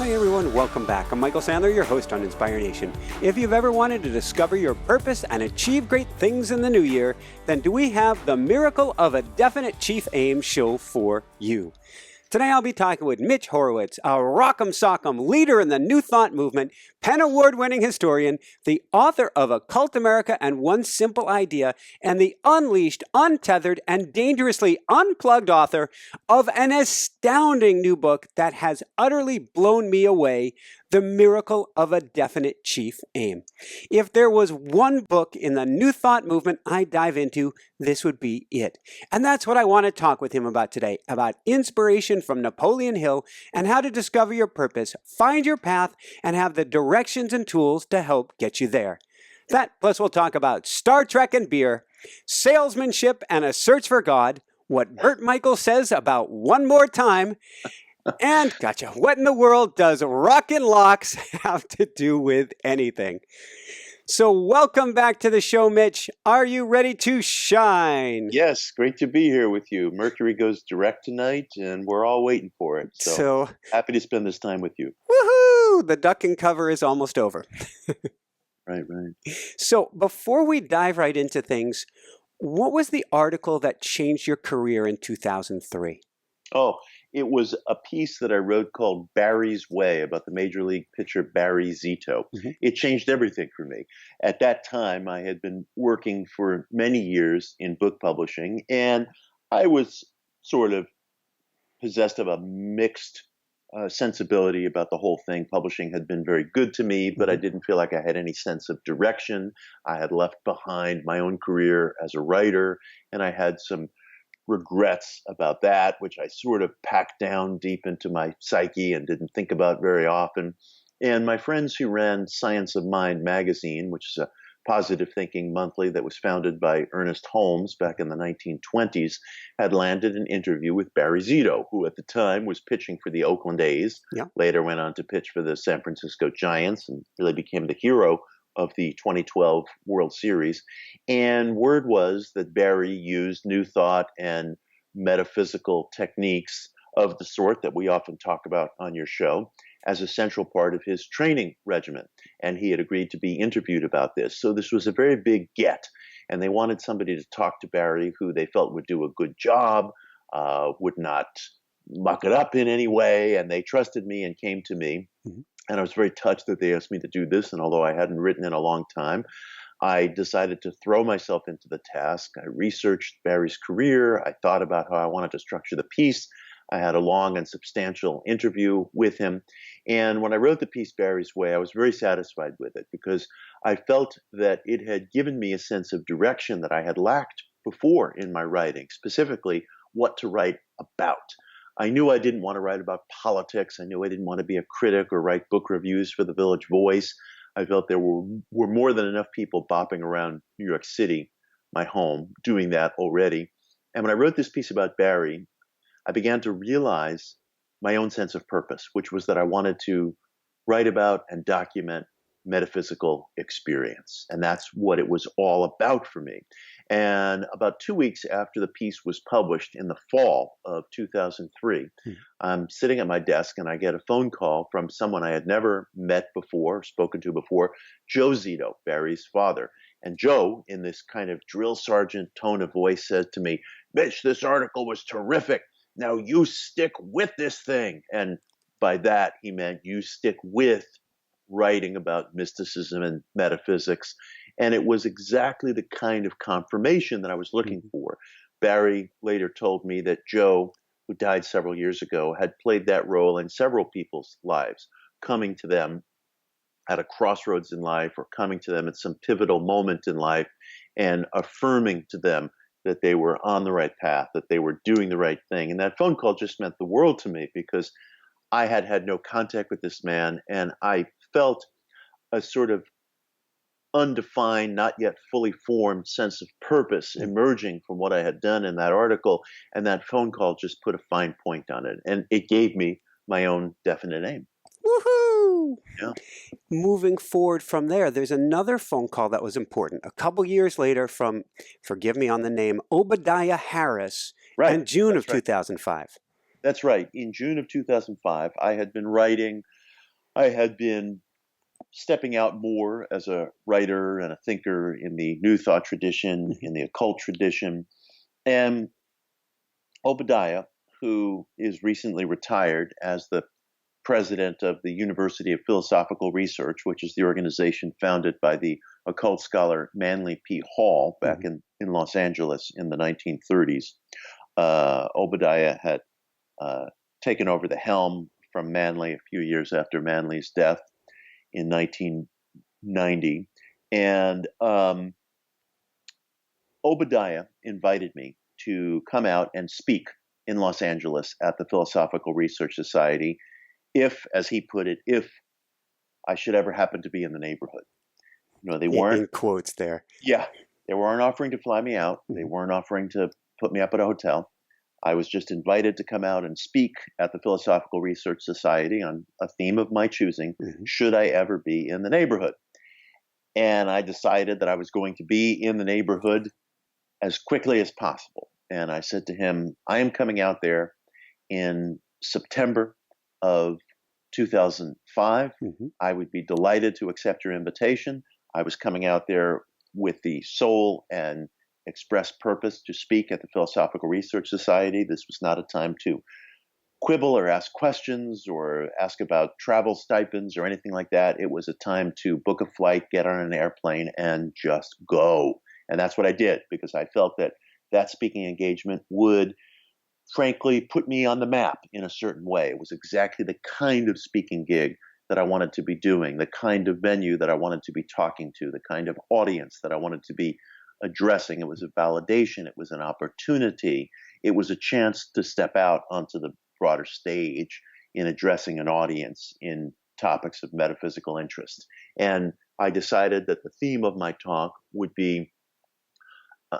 Hi everyone, welcome back. I'm Michael Sandler, your host on Inspire Nation. If you've ever wanted to discover your purpose and achieve great things in the new year, then do we have the Miracle of a Definite Chief Aim show for you. Today I'll be talking with Mitch Horowitz, a rock'em sock'em leader in the New Thought movement, Penn Award-winning historian, the author of Occult America and One Simple Idea, and the unleashed, untethered, and dangerously unplugged author of an astounding new book that has utterly blown me away, The Miracle of a Definite Chief Aim. If there was one book in the New Thought movement I'd dive into, this would be it. And that's what I want to talk with him about today, about inspiration from Napoleon Hill and how to discover your purpose, find your path, and have the directions and tools to help get you there. That, plus we'll talk about Star Trek and beer, salesmanship and a search for God, what Burt Michaels says about one more time, and gotcha, what in the world does rockin' locks have to do with anything? So welcome back to the show, Mitch. Are you ready to shine? Yes, great to be here with you. Mercury goes direct tonight, and we're all waiting for it. So happy to spend this time with you. Woohoo! The duck and cover is almost over. Right. So before we dive right into things, what was the article that changed your career in 2003? Oh, it was a piece that I wrote called Barry's Way about the Major League pitcher Barry Zito. Mm-hmm. It changed everything for me. At that time, I had been working for many years in book publishing, and I was sort of possessed of a mixed sensibility about the whole thing. Publishing had been very good to me, but I didn't feel like I had any sense of direction. I had left behind my own career as a writer, and I had some regrets about that, which I sort of packed down deep into my psyche and didn't think about very often. And my friends who ran Science of Mind magazine, which is a positive thinking monthly that was founded by Ernest Holmes back in the 1920s, had landed an interview with Barry Zito, who at the time was pitching for the Oakland A's, later went on to pitch for the San Francisco Giants and really became the hero of the 2012 World Series. And word was that Barry used New Thought and metaphysical techniques of the sort that we often talk about on your show as a central part of his training regimen. And he had agreed to be interviewed about this. So this was a very big get. And they wanted somebody to talk to Barry who they felt would do a good job, would not muck it up in any way. And they trusted me and came to me. Mm-hmm. And I was very touched that they asked me to do this. And although I hadn't written in a long time, I decided to throw myself into the task. I researched Barry's career. I thought about how I wanted to structure the piece. I had a long and substantial interview with him. And when I wrote the piece Barry's Way, I was very satisfied with it because I felt that it had given me a sense of direction that I had lacked before in my writing, specifically what to write about. I knew I didn't want to write about politics. I knew I didn't want to be a critic or write book reviews for the Village Voice. I felt there were more than enough people bopping around New York City, my home, doing that already. And when I wrote this piece about Barry, I began to realize my own sense of purpose, which was that I wanted to write about and document metaphysical experience. And that's what it was all about for me. And about 2 weeks after the piece was published in the fall of 2003, I'm sitting at my desk and I get a phone call from someone I had never met before, spoken to before, Joe Zito, Barry's father. And Joe, in this kind of drill sergeant tone of voice, said to me, "Mitch, this article was terrific. Now you stick with this thing." And by that, he meant you stick with writing about mysticism and metaphysics. And it was exactly the kind of confirmation that I was looking for. Barry later told me that Joe, who died several years ago, had played that role in several people's lives, coming to them at a crossroads in life or coming to them at some pivotal moment in life and affirming to them that they were on the right path, that they were doing the right thing. And that phone call just meant the world to me because I had had no contact with this man, and I felt a sort of undefined, not yet fully formed sense of purpose emerging from what I had done in that article. And that phone call just put a fine point on it. And it gave me my own definite aim. Woohoo! Yeah. Moving forward from there, there's another phone call that was important. A couple years later from, forgive me on the name, Obadiah Harris in June of 2005. That's right. In June of 2005, I had been writing I had been stepping out more as a writer and a thinker in the New Thought tradition, in the occult tradition. And Obadiah, who is recently retired as the president of the University of Philosophical Research, which is the organization founded by the occult scholar Manly P. Hall back in Los Angeles in the 1930s. Obadiah had taken over the helm from Manly a few years after Manly's death in 1990. And Obadiah invited me to come out and speak in Los Angeles at the Philosophical Research Society if, as he put it, if I should ever happen to be in the neighborhood. You know, they weren't— in quotes there. Yeah, they weren't offering to fly me out. They weren't offering to put me up at a hotel. I was just invited to come out and speak at the Philosophical Research Society on a theme of my choosing, should I ever be in the neighborhood. And I decided that I was going to be in the neighborhood as quickly as possible. And I said to him, I am coming out there in September of 2005. I would be delighted to accept your invitation. I was coming out there with the sole and express purpose to speak at the Philosophical Research Society. This was not a time to quibble or ask questions or ask about travel stipends or anything like that. It was a time to book a flight, get on an airplane, and just go. And that's what I did, because I felt that that speaking engagement would, frankly, put me on the map in a certain way. It was exactly the kind of speaking gig that I wanted to be doing, the kind of venue that I wanted to be talking to, the kind of audience that I wanted to be addressing. It was a validation. It was an opportunity. It was a chance to step out onto the broader stage in addressing an audience in topics of metaphysical interest. And I decided that the theme of my talk would be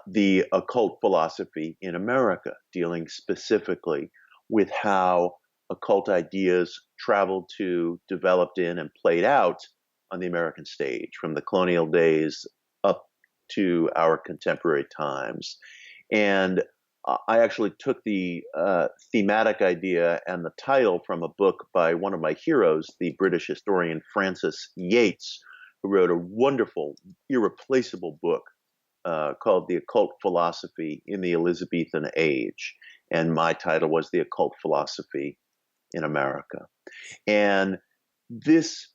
the occult philosophy in America, dealing specifically with how occult ideas traveled to, developed in, and played out on the American stage from the colonial days up to our contemporary times. And I actually took the thematic idea and the title from a book by one of my heroes, the British historian Francis Yates, who wrote a wonderful, irreplaceable book called The Occult Philosophy in the Elizabethan Age. And my title was The Occult Philosophy in America. And this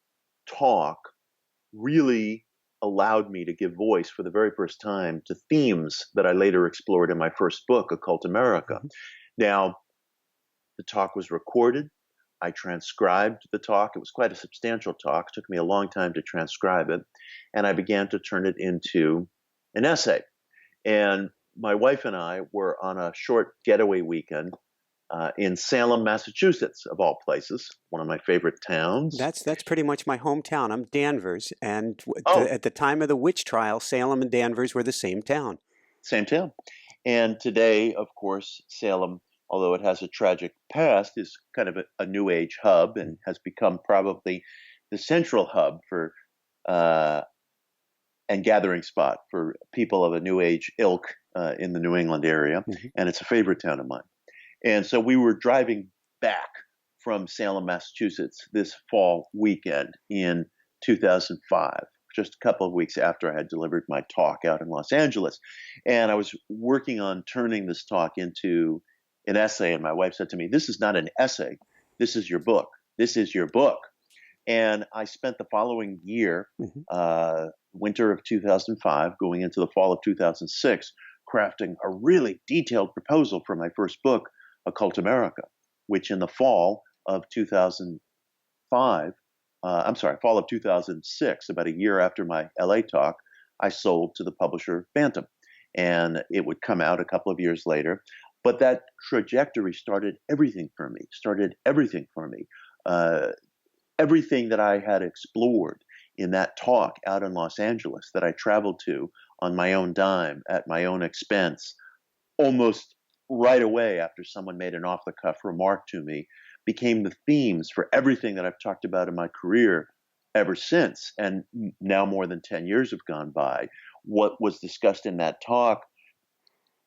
talk really allowed me to give voice for the very first time to themes that I later explored in my first book, Occult America. Now, the talk was recorded. I transcribed the talk. It was quite a substantial talk. It took me a long time to transcribe it. And I began to turn it into an essay. And my wife and I were on a short getaway weekend in Salem, Massachusetts, of all places, one of my favorite towns. That's pretty much my hometown. I'm Danvers, and at the time of the witch trial, Salem and Danvers were the same town. Same town. And today, of course, Salem, although it has a tragic past, is kind of a New Age hub and has become probably the central hub for and gathering spot for people of a New Age ilk in the New England area. And it's a favorite town of mine. And so we were driving back from Salem, Massachusetts this fall weekend in 2005, just a couple of weeks after I had delivered my talk out in Los Angeles. And I was working on turning this talk into an essay. And my wife said to me, "This is not an essay. This is your book. This is your book." And I spent the following year, winter of 2005, going into the fall of 2006, crafting a really detailed proposal for my first book, Occult America, which in the fall of 2006, about a year after my LA talk, I sold to the publisher Bantam. And it would come out a couple of years later. But that trajectory started everything for me, everything that I had explored in that talk out in Los Angeles that I traveled to on my own dime, at my own expense, almost right away after someone made an off-the-cuff remark to me, became the themes for everything that I've talked about in my career ever since. And now more than 10 years have gone by. What was discussed in that talk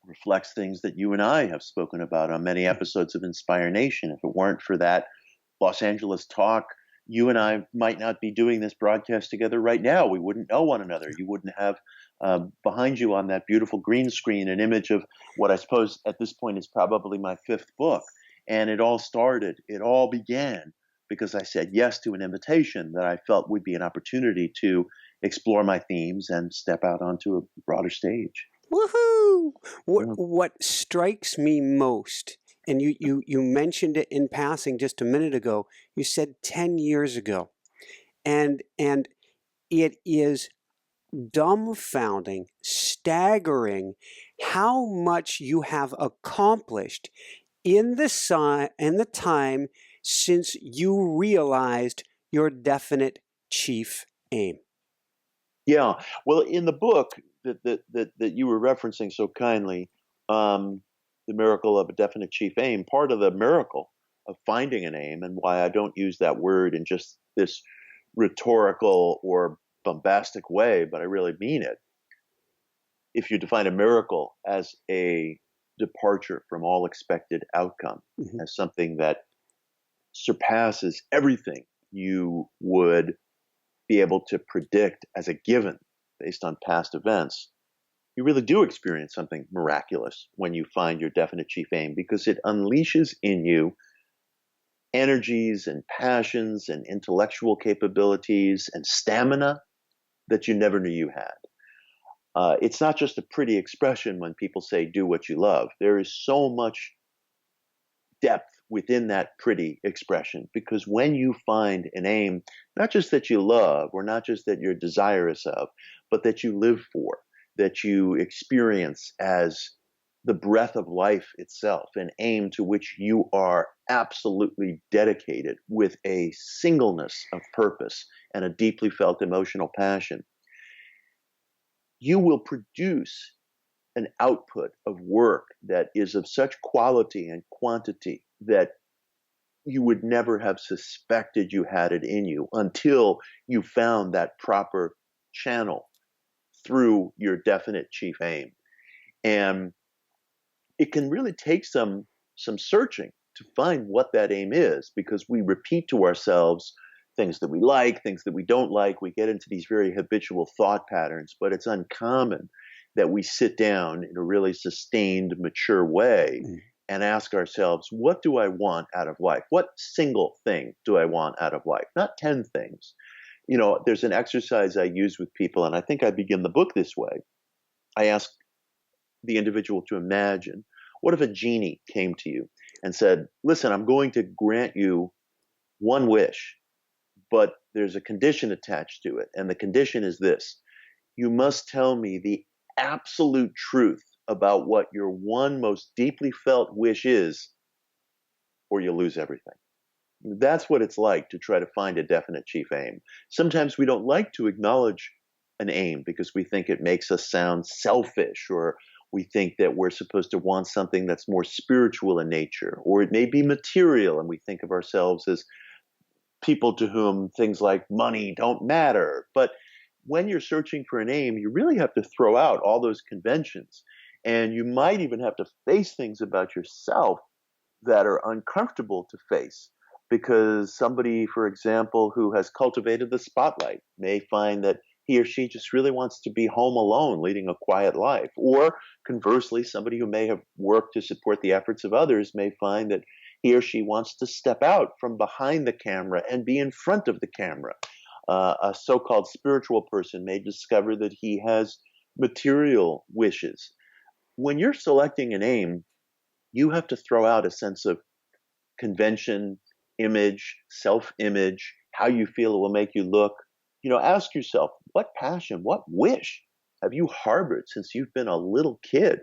reflects things that you and I have spoken about on many episodes of Inspire Nation. If it weren't for that Los Angeles talk, you and I might not be doing this broadcast together right now. We wouldn't know one another. You wouldn't have behind you on that beautiful green screen an image of what I suppose at this point is probably my fifth book. And it all began because I said yes to an invitation that I felt would be an opportunity to explore my themes and step out onto a broader stage. Woohoo! Yeah. What strikes me most, and you mentioned it in passing just a minute ago, you said 10 years ago. And it is dumbfounding, staggering how much you have accomplished in the time since you realized your definite chief aim. Yeah. Well, in the book that you were referencing so kindly, The Miracle of a Definite Chief Aim, part of the miracle of finding an aim, and why I don't use that word in just this rhetorical or bombastic way, but I really mean it. If you define a miracle as a departure from all expected outcome, as something that surpasses everything you would be able to predict as a given based on past events, you really do experience something miraculous when you find your definite chief aim, because it unleashes in you energies and passions and intellectual capabilities and stamina that you never knew you had. It's not just a pretty expression when people say, do what you love. There is so much depth within that pretty expression, because when you find an aim, not just that you love or not just that you're desirous of, but that you live for, that you experience as the breath of life itself, an aim to which you are absolutely dedicated with a singleness of purpose and a deeply felt emotional passion, you will produce an output of work that is of such quality and quantity that you would never have suspected you had it in you until you found that proper channel through your definite chief aim. And it can really take some searching to find what that aim is, because we repeat to ourselves things that we like, things that we don't like. We get into these very habitual thought patterns, but it's uncommon that we sit down in a really sustained, mature way and ask ourselves, what do I want out of life? What single thing do I want out of life? Not 10 things. You know, there's an exercise I use with people, and I think I begin the book this way. I ask the individual to imagine, what if a genie came to you and said, listen, I'm going to grant you one wish, but there's a condition attached to it. And the condition is this: you must tell me the absolute truth about what your one most deeply felt wish is, or you'll lose everything. That's what it's like to try to find a definite chief aim. Sometimes we don't like to acknowledge an aim because we think it makes us sound selfish, or we think that we're supposed to want something that's more spiritual in nature, or it may be material, and we think of ourselves as people to whom things like money don't matter. But when you're searching for an aim, you really have to throw out all those conventions, and you might even have to face things about yourself that are uncomfortable to face, because somebody, for example, who has cultivated the spotlight may find that he or she just really wants to be home alone, leading a quiet life. Or conversely, somebody who may have worked to support the efforts of others may find that he or she wants to step out from behind the camera and be in front of the camera. A so-called spiritual person may discover that he has material wishes. When you're selecting an aim, you have to throw out a sense of convention, image, self-image, how you feel it will make you look. You know, ask yourself, what passion, what wish have you harbored since you've been a little kid?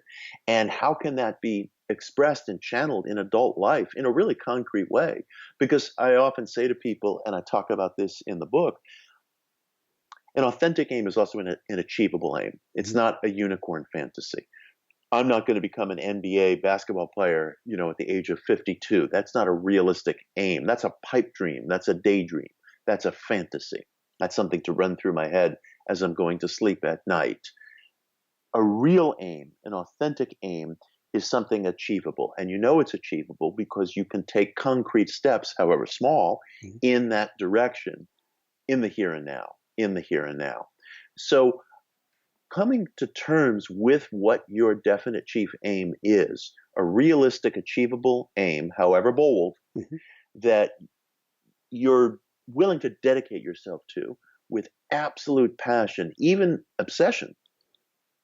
And how can that be expressed and channeled in adult life in a really concrete way? Because I often say to people, and I talk about this in the book, an authentic aim is also an achievable aim. It's not a unicorn fantasy. I'm not going to become an NBA basketball player, you know, at the age of 52. That's not a realistic aim. That's a pipe dream. That's a daydream. That's a fantasy. That's something to run through my head as I'm going to sleep at night. A real aim, an authentic aim, is something achievable. And you know it's achievable because you can take concrete steps, however small, in that direction, in the here and now, in the here and now. So coming to terms with what your definite chief aim is, a realistic, achievable aim, however bold, that you're willing to dedicate yourself to with absolute passion, even obsession.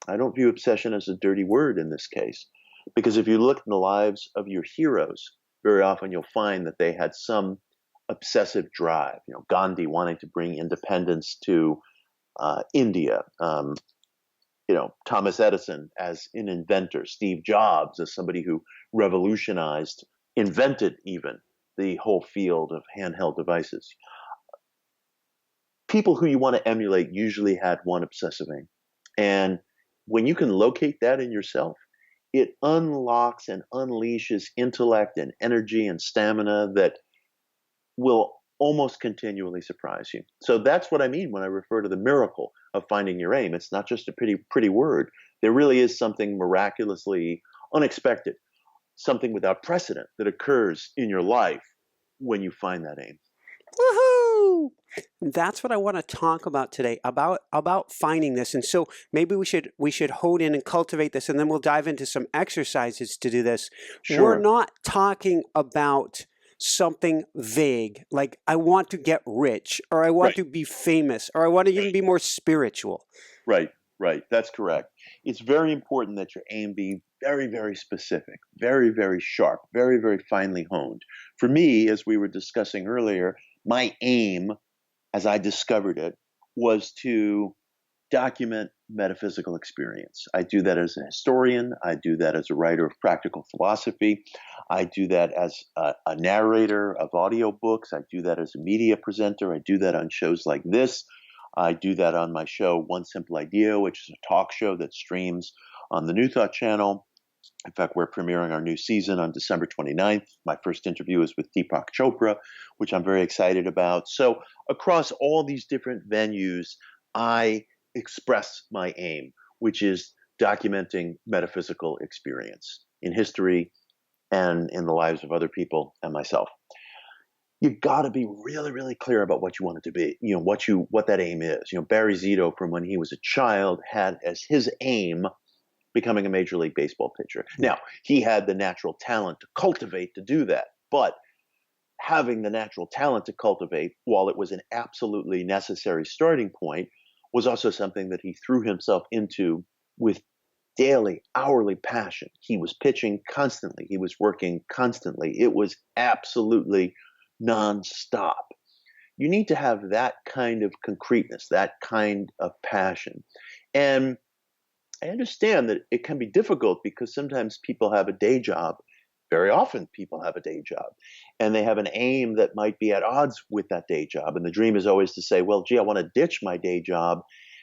I don't view obsession as a dirty word in this case, because if you look in the lives of your heroes, very often you'll find that they had some obsessive drive. You know, Gandhi wanting to bring independence to India. You know, Thomas Edison as an inventor, Steve Jobs as somebody who revolutionized, invented even the whole field of handheld devices. People who you want to emulate usually had one obsessive aim. And when you can locate that in yourself, it unlocks and unleashes intellect and energy and stamina that will almost continually surprise you. So that's what I mean when I refer to the miracle of finding your aim. It's not just a pretty word. There really is something miraculously unexpected, something without precedent that occurs in your life when you find that aim. Woohoo! That's what I want to talk about today, about finding this. And so maybe we should hone in and cultivate this, and then we'll dive into some exercises to do this. Sure. We're not talking about something vague, like I want to get rich, or I want to be famous, or I want to even be more spiritual. Right. That's correct. It's very important that your aim be very, very specific, very, very sharp, very, very finely honed. For me, as we were discussing earlier, my aim, as I discovered it, was to document metaphysical experience. I do that as a historian. I do that as a writer of practical philosophy. I do that as a narrator of audiobooks. I do that as a media presenter. I do that on shows like this. I do that on my show, One Simple Idea, which is a talk show that streams on the New Thought channel. In fact, we're premiering our new season on December 29th. My first interview is with Deepak Chopra, which I'm very excited about. So across all these different venues, I express my aim, which is documenting metaphysical experience in history and in the lives of other people and myself. You got to be really, really clear about what you want it to be, you know, what that aim is. You know, Barry Zito, from when he was a child, had as his aim becoming a Major League Baseball pitcher. Now, he had the natural talent to cultivate to do that, but having the natural talent to cultivate, while it was an absolutely necessary starting point, was also something that he threw himself into with daily, hourly passion. He was pitching constantly. He was working constantly. It was absolutely nonstop. You need to have that kind of concreteness, that kind of passion. And I understand that it can be difficult because sometimes people have a day job. Very often people have a day job, and they have an aim that might be at odds with that day job. And the dream is always to say, well, gee, I want to ditch my day job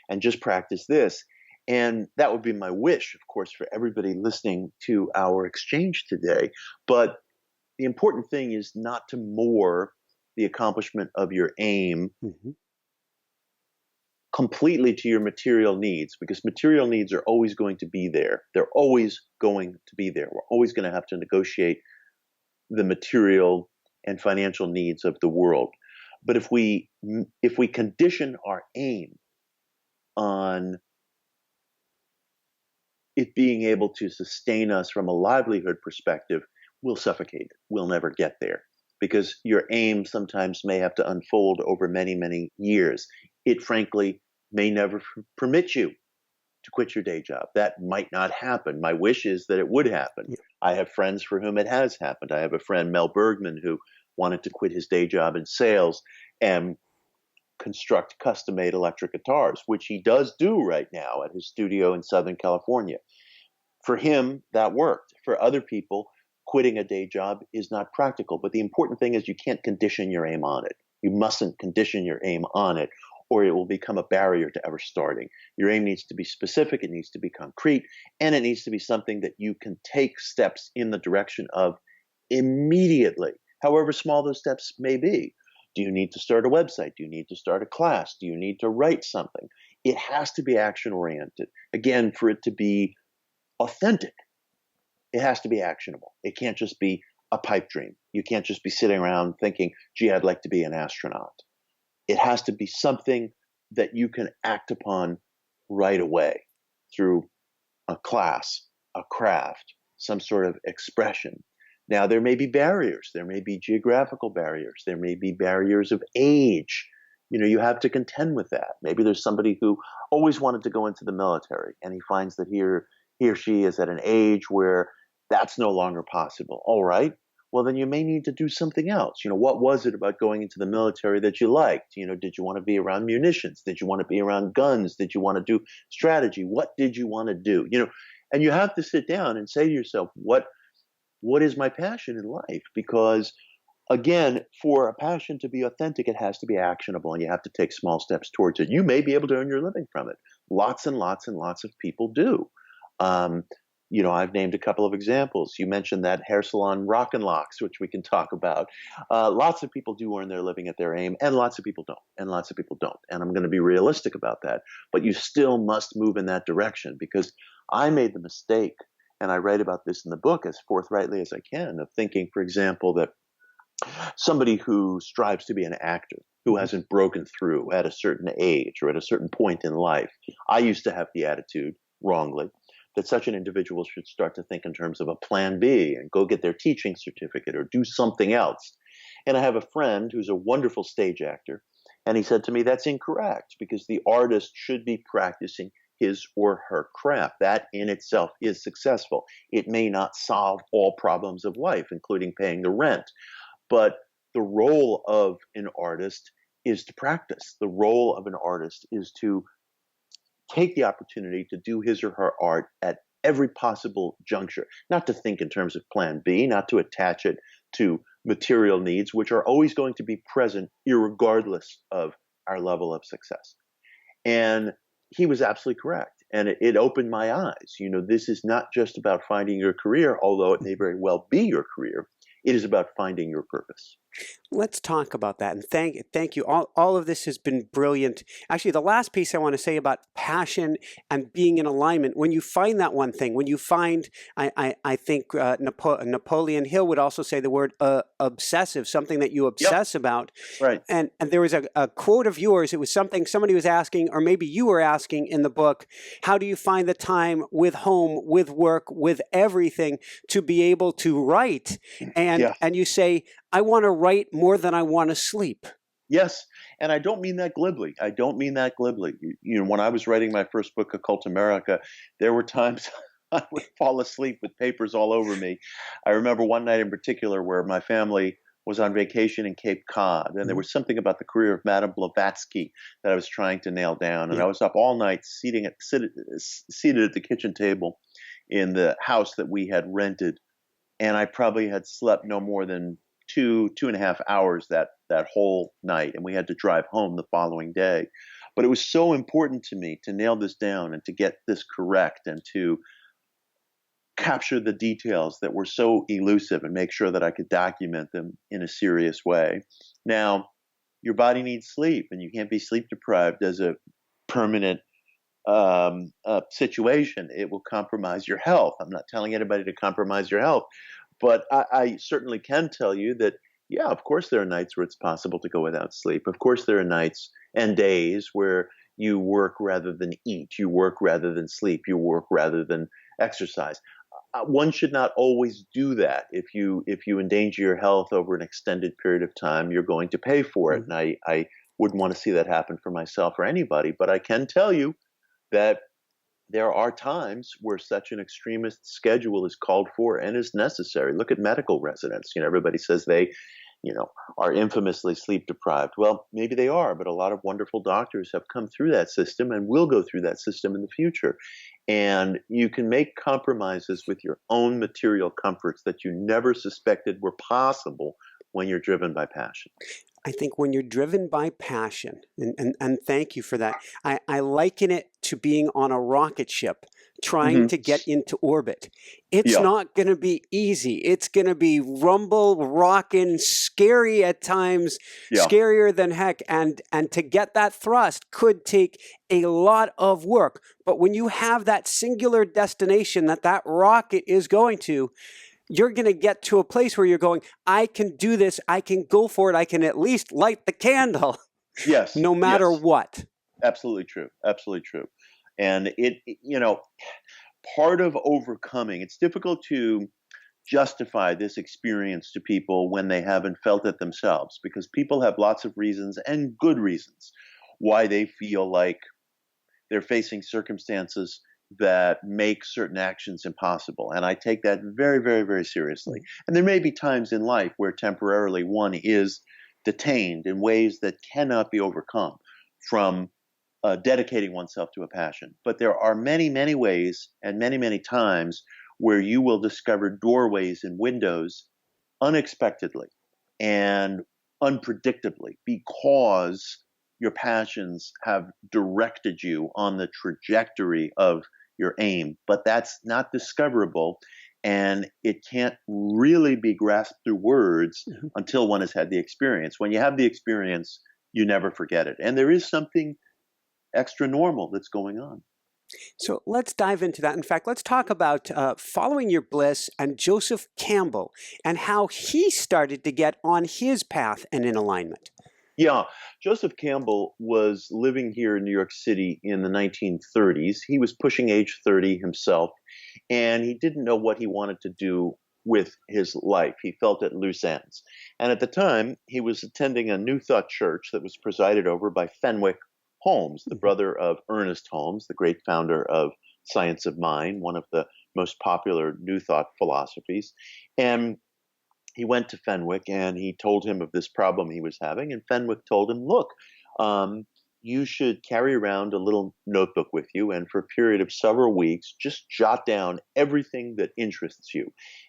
and just practice this. And that would be my wish, of course, for everybody listening to our exchange today. But the important thing is not to moor the accomplishment of your aim completely to your material needs, because material needs are always going to be there. They're always going to be there. We're always going to have to negotiate the material and financial needs of the world. But if we condition our aim on it being able to sustain us from a livelihood perspective, we'll suffocate it. We'll never get there, because your aim sometimes may have to unfold over many, many years. It frankly may never permit you to quit your day job. That might not happen. My wish is that it would happen. Yeah. I have friends for whom it has happened. I have a friend, Mel Bergman, who wanted to quit his day job in sales and construct custom-made electric guitars, which he does do right now at his studio in Southern California. For him, that worked. For other people, quitting a day job is not practical. But the important thing is you can't condition your aim on it. You mustn't condition your aim on it, or it will become a barrier to ever starting. Your aim needs to be specific, it needs to be concrete, and it needs to be something that you can take steps in the direction of immediately, however small those steps may be. Do you need to start a website? Do you need to start a class? Do you need to write something? It has to be action-oriented, again, for it to be authentic. it has to be actionable. It can't just be a pipe dream. You can't just be sitting around thinking, gee, I'd like to be an astronaut. It has to be something that you can act upon right away through a class, a craft, some sort of expression. Now, there may be barriers. There may be geographical barriers. There may be barriers of age. You have to contend with that. Maybe there's somebody who always wanted to go into the military, and he finds that he or she is at an age where that's no longer possible. All right. Well, then you may need to do something else. What was it about going into the military that you liked? Did you want to be around munitions? Did you want to be around guns? Did you want to do strategy? What did you want to do? And you have to sit down and say to yourself, what is my passion in life? Because again, for a passion to be authentic, it has to be actionable, and you have to take small steps towards it. You may be able to earn your living from it. Lots and lots and lots of people do. I've named a couple of examples. You mentioned that hair salon, Rock and Locks, which we can talk about. Lots of people do earn their living at their aim, and lots of people don't, and lots of people don't. And I'm going to be realistic about that. But you still must move in that direction, because I made the mistake, and I write about this in the book as forthrightly as I can, of thinking, for example, that somebody who strives to be an actor, who hasn't broken through at a certain age or at a certain point in life, I used to have the attitude, wrongly, that such an individual should start to think in terms of a plan B and go get their teaching certificate or do something else. And I have a friend who's a wonderful stage actor, and he said to me, that's incorrect, because the artist should be practicing his or her craft. That in itself is successful. It may not solve all problems of life, including paying the rent, but the role of an artist is to practice. The role of an artist is to take the opportunity to do his or her art at every possible juncture, not to think in terms of plan B, not to attach it to material needs, which are always going to be present irregardless of our level of success. And he was absolutely correct. And it opened my eyes. This is not just about finding your career, although it may very well be your career. It is about finding your purpose. Let's talk about that. And thank you. All of this has been brilliant. Actually, the last piece I want to say about passion and being in alignment, when you find that one thing, when you find, I think Napoleon Hill would also say the word obsessive, something that you obsess about. Right. And there was a quote of yours. It was somebody was asking, or maybe you were asking in the book, how do you find the time with home, with work, with everything to be able to write? And you say, I want to write more than I want to sleep. Yes, and I don't mean that glibly. When I was writing my first book, Occult America, there were times I would fall asleep with papers all over me. I remember one night in particular where my family was on vacation in Cape Cod, and there was something about the career of Madame Blavatsky that I was trying to nail down. And I was up all night seated at the kitchen table in the house that we had rented, and I probably had slept no more than 2.5 hours that whole night, and we had to drive home the following day. But it was so important to me to nail this down and to get this correct and to capture the details that were so elusive and make sure that I could document them in a serious way. Now, your body needs sleep, and you can't be sleep deprived as a permanent situation. It will compromise your health. I'm not telling anybody to compromise your health, but I certainly can tell you that, of course there are nights where it's possible to go without sleep. Of course there are nights and days where you work rather than eat, you work rather than sleep, you work rather than exercise. One should not always do that. If you endanger your health over an extended period of time, you're going to pay for it. And I wouldn't want to see that happen for myself or anybody, but I can tell you that there are times where such an extremist schedule is called for and is necessary. Look at medical residents. Everybody says they, are infamously sleep deprived. Well, maybe they are, but a lot of wonderful doctors have come through that system and will go through that system in the future. And you can make compromises with your own material comforts that you never suspected were possible when you're driven by passion. I think when you're driven by passion, and thank you for that, I liken it to being on a rocket ship. trying to get into orbit. It's not going to be easy. It's going to be rumble, rockin', scary at times, scarier than heck. And to get that thrust could take a lot of work. But when you have that singular destination that rocket is going to, you're going to get to a place where you're going, I can do this. I can go for it. I can at least light the candle. Yes. No matter what. Absolutely true. Absolutely true. And part of overcoming, it's difficult to justify this experience to people when they haven't felt it themselves, because people have lots of reasons, and good reasons, why they feel like they're facing circumstances that make certain actions impossible. And I take that very, very, very seriously. And there may be times in life where temporarily one is detained in ways that cannot be overcome from dedicating oneself to a passion. But there are many, many ways and many, many times where you will discover doorways and windows unexpectedly and unpredictably, because your passions have directed you on the trajectory of your aim. But that's not discoverable, and it can't really be grasped through words until one has had the experience. When you have the experience, you never forget it. And there is something extra normal that's going on. So let's dive into that. In fact, let's talk about following your bliss and Joseph Campbell and how he started to get on his path and in alignment. Yeah, Joseph Campbell was living here in New York City in the 1930s. He was pushing age 30 himself, and he didn't know what he wanted to do with his life. He felt at loose ends. And at the time, he was attending a New Thought church that was presided over by Fenwick Holmes, the brother of Ernest Holmes, the great founder of Science of Mind, one of the most popular New Thought philosophies. And he went to Fenwick and he told him of this problem he was having. And Fenwick told him, look, you should carry around a little notebook with you, and for a period of several weeks, just jot down everything that interests you.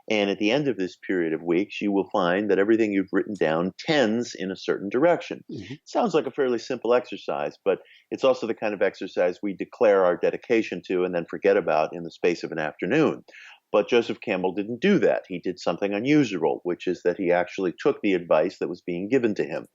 And at the end of this period of weeks, you will find that everything you've written down tends in a certain direction. Sounds like a fairly simple exercise, but it's also the kind of exercise we declare our dedication to and then forget about in the space of an afternoon. But Joseph Campbell didn't do that. He did something unusual, which is that he actually took the advice that was being given to him.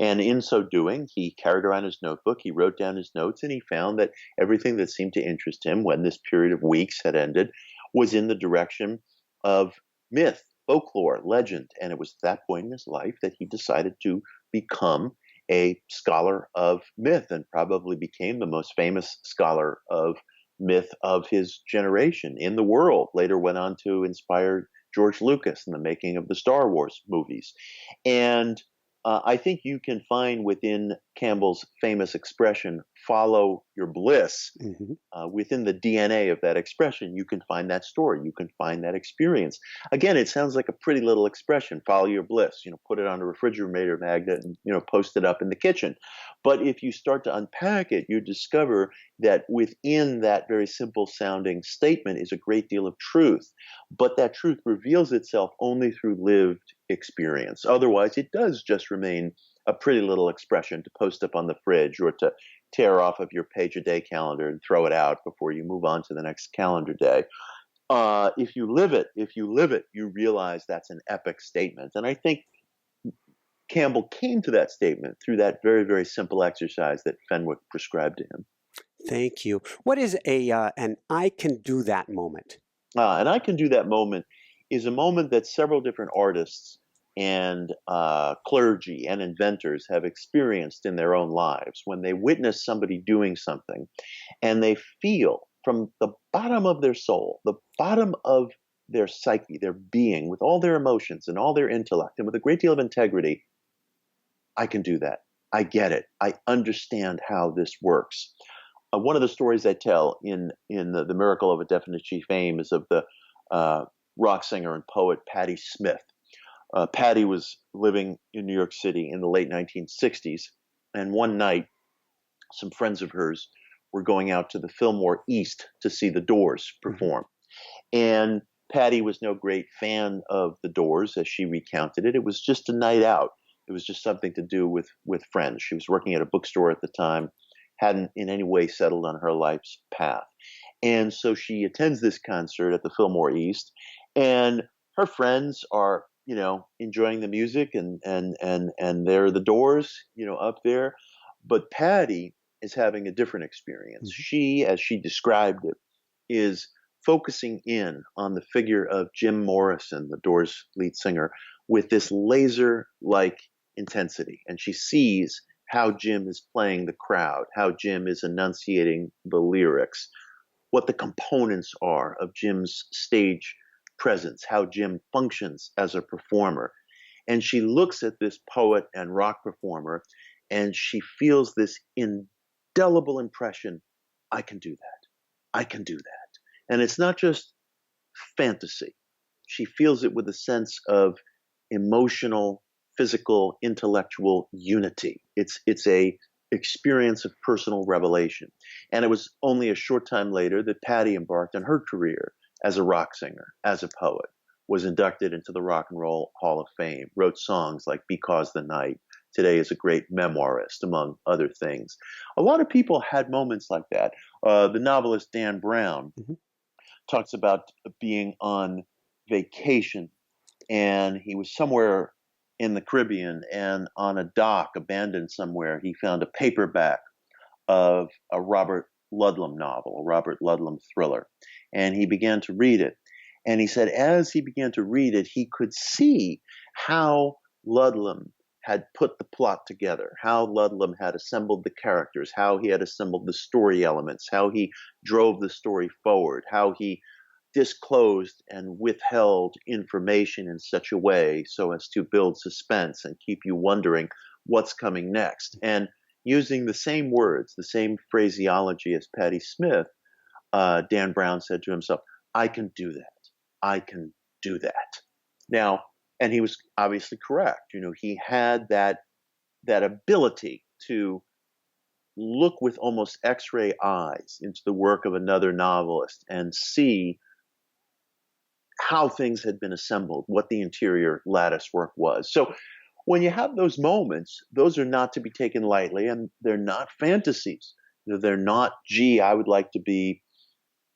And in so doing, he carried around his notebook, he wrote down his notes, and he found that everything that seemed to interest him when this period of weeks had ended was in the direction of myth, folklore, legend. And it was at that point in his life that he decided to become a scholar of myth, and probably became the most famous scholar of myth of his generation in the world. Later went on to inspire George Lucas in the making of the Star Wars movies. And I think you can find within Campbell's famous expression, follow your bliss, within the DNA of that expression, you can find that story. You can find that experience. Again, it sounds like a pretty little expression, follow your bliss, put it on a refrigerator magnet and, post it up in the kitchen. But if you start to unpack it, you discover that within that very simple sounding statement is a great deal of truth. But that truth reveals itself only through lived experience. Otherwise, it does just remain a pretty little expression to post up on the fridge or to tear off of your page-a-day calendar and throw it out before you move on to the next calendar day. If you live it, you realize that's an epic statement. And I think Campbell came to that statement through that very, very simple exercise that Fenwick prescribed to him. Thank you. What is an I can do that moment? And I can do that moment is a moment that several different artists and clergy and inventors have experienced in their own lives when they witness somebody doing something and they feel from the bottom of their soul, the bottom of their psyche, their being, with all their emotions and all their intellect and with a great deal of integrity, I can do that. I get it. I understand how this works. One of the stories I tell in the Miracle of a Definite Chief Aim is of the rock singer and poet Patti Smith. Patti was living in New York City in the late 1960s, and one night, some friends of hers were going out to the Fillmore East to see the Doors perform. And Patti was no great fan of the Doors, as she recounted it. It was just a night out. It was just something to do with friends. She was working at a bookstore at the time, hadn't in any way settled on her life's path. And so she attends this concert at the Fillmore East, and her friends are, enjoying the music, and there are the Doors, up there. But Patty is having a different experience. Mhm. She, as she described it, is focusing in on the figure of Jim Morrison, the Doors lead singer, with this laser-like intensity. And she sees how Jim is playing the crowd, how Jim is enunciating the lyrics, what the components are of Jim's stage presence, how Jim functions as a performer. And she looks at this poet and rock performer, and she feels this indelible impression: I can do that. I can do that. And it's not just fantasy. She feels it with a sense of emotional, physical, intellectual unity. It's a experience of personal revelation. And it was only a short time later that Patty embarked on her career as a rock singer, as a poet, was inducted into the Rock and Roll Hall of Fame, wrote songs like Because the Night, today is a great memoirist, among other things. A lot of people had moments like that. The novelist Dan Brown talks about being on vacation, and he was somewhere in the Caribbean, and on a dock abandoned somewhere, he found a paperback of a Robert Ludlum novel, a Robert Ludlum thriller, and he began to read it. And he said as he began to read it, he could see how Ludlum had put the plot together, how Ludlum had assembled the characters, how he had assembled the story elements, how he drove the story forward, how he disclosed and withheld information in such a way so as to build suspense and keep you wondering what's coming next. And using the same words, the same phraseology as Patti Smith, Dan Brown said to himself, I can do that. I can do that. Now, and he was obviously correct. He had that ability to look with almost X-ray eyes into the work of another novelist and see how things had been assembled, what the interior lattice work was. So when you have those moments, those are not to be taken lightly, and they're not fantasies. They're not, gee, I would like to be,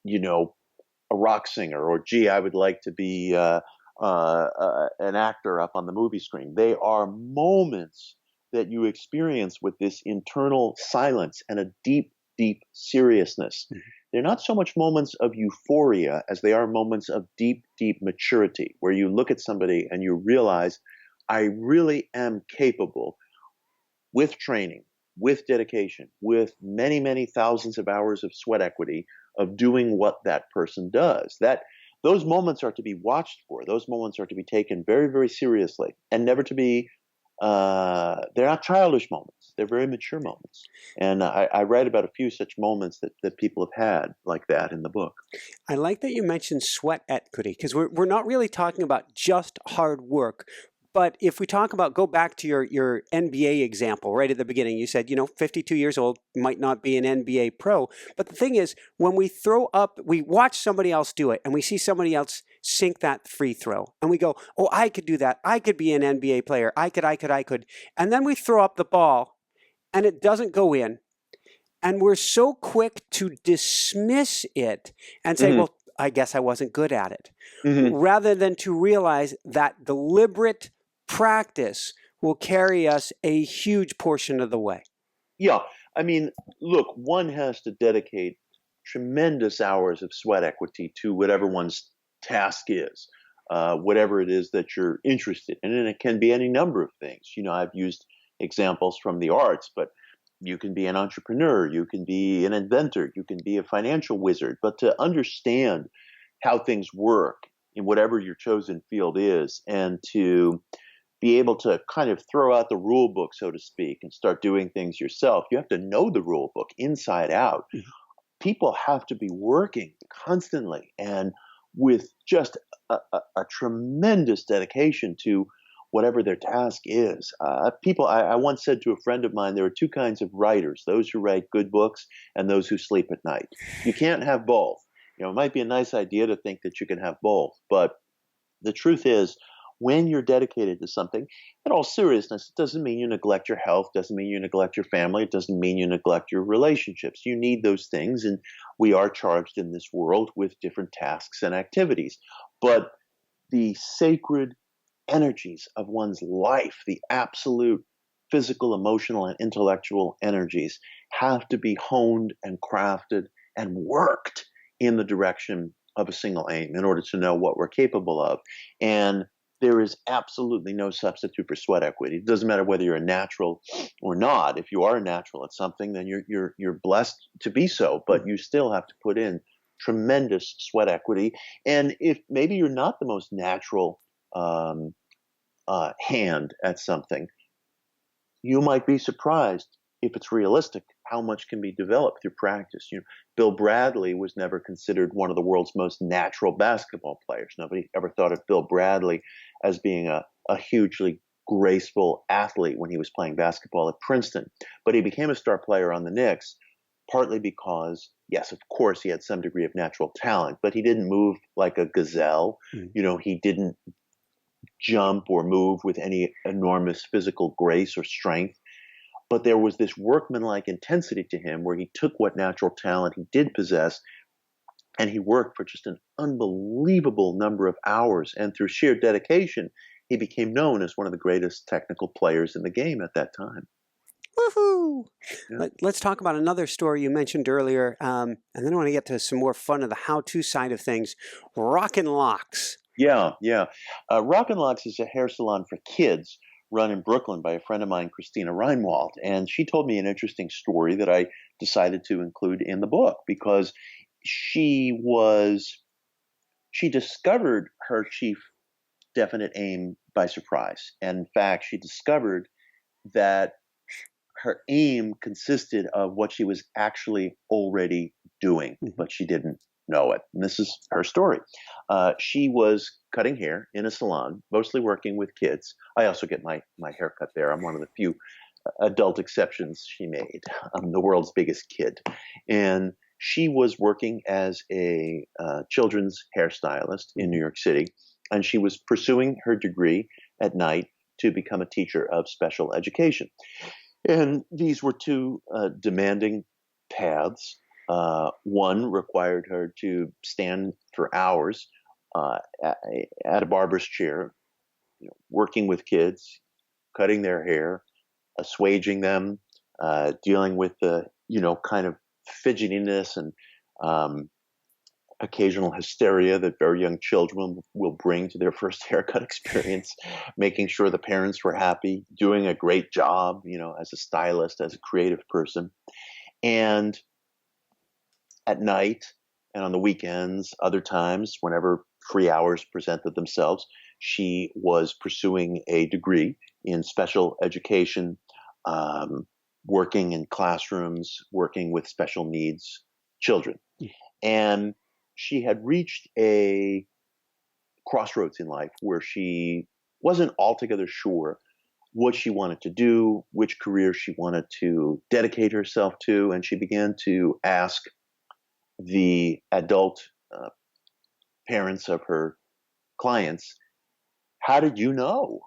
a rock singer, or gee, I would like to be an actor up on the movie screen. They are moments that you experience with this internal silence and a deep, deep seriousness. Mm-hmm. They're not so much moments of euphoria as they are moments of deep, deep maturity, where you look at somebody and you realize, I really am capable, with training, with dedication, with many, many thousands of hours of sweat equity, of doing what that person does. Those moments are to be watched for. Those moments are to be taken very, very seriously, and never to be, they're not childish moments. They're very mature moments. And I write about a few such moments that people have had like that in the book. I like that you mentioned sweat equity, because we're not really talking about just hard work. But if we go back to your NBA example right at the beginning, you said, 52 years old, might not be an NBA pro. But the thing is, when we watch somebody else do it, and we see somebody else sink that free throw, and we go, oh, I could do that. I could be an NBA player. I could. And then we throw up the ball, and it doesn't go in. And we're so quick to dismiss it and say, well, I guess I wasn't good at it. Rather than to realize that deliberate practice will carry us a huge portion of the way. Yeah. I mean, look, one has to dedicate tremendous hours of sweat equity to whatever one's task is, whatever it is that you're interested in. And it can be any number of things. I've used examples from the arts, but you can be an entrepreneur, you can be an inventor, you can be a financial wizard. But to understand how things work in whatever your chosen field is, and to be able to kind of throw out the rule book, so to speak, and start doing things yourself, you have to know the rule book inside out. Mm-hmm. People have to be working constantly and with just a tremendous dedication to whatever their task is. I once said to a friend of mine, there are two kinds of writers: those who write good books and those who sleep at night. You can't have both. It might be a nice idea to think that you can have both, but the truth is, when you're dedicated to something, in all seriousness, it doesn't mean you neglect your health, doesn't mean you neglect your family, it doesn't mean you neglect your relationships. You need those things, and we are charged in this world with different tasks and activities. But the sacred energies of one's life, the absolute physical, emotional, and intellectual energies, have to be honed and crafted and worked in the direction of a single aim in order to know what we're capable of. And there is absolutely no substitute for sweat equity. It doesn't matter whether you're a natural or not. If you are a natural at something, then you're blessed to be so, but you still have to put in tremendous sweat equity. And if maybe you're not the most natural hand at something, you might be surprised, if it's realistic, how much can be developed through practice. Bill Bradley was never considered one of the world's most natural basketball players. Nobody ever thought of Bill Bradley as being a hugely graceful athlete when he was playing basketball at Princeton. But he became a star player on the Knicks, partly because, yes, of course, he had some degree of natural talent, but he didn't move like a gazelle. He didn't jump or move with any enormous physical grace or strength. But there was this workmanlike intensity to him where he took what natural talent he did possess and he worked for just an unbelievable number of hours. And through sheer dedication, he became known as one of the greatest technical players in the game at that time. Woohoo! Yeah. Let's talk about another story you mentioned earlier, and then I want to get to some more fun of the how-to side of things. Rockin' Locks. Yeah. Rockin' Locks is a hair salon for kids run in Brooklyn by a friend of mine, Christina Reinwald. And she told me an interesting story that I decided to include in the book because she discovered her chief definite aim by surprise. And in fact, she discovered that her aim consisted of what she was actually already doing, but she didn't know it. And this is her story. She was cutting hair in a salon, mostly working with kids. I also get my hair cut there. I'm one of the few adult exceptions she made. I'm the world's biggest kid. And she was working as a children's hairstylist in New York City. And she was pursuing her degree at night to become a teacher of special education. And these were two demanding paths. One required her to stand for hours at a barber's chair, working with kids, cutting their hair, assuaging them, dealing with the, kind of fidgetiness and occasional hysteria that very young children will bring to their first haircut experience, making sure the parents were happy, doing a great job, as a stylist, as a creative person. And at night and on the weekends, other times, whenever free hours presented themselves, she was pursuing a degree in special education, working in classrooms, working with special needs children. And she had reached a crossroads in life where she wasn't altogether sure what she wanted to do, which career she wanted to dedicate herself to. And she began to ask the adult parents of her clients, how did you know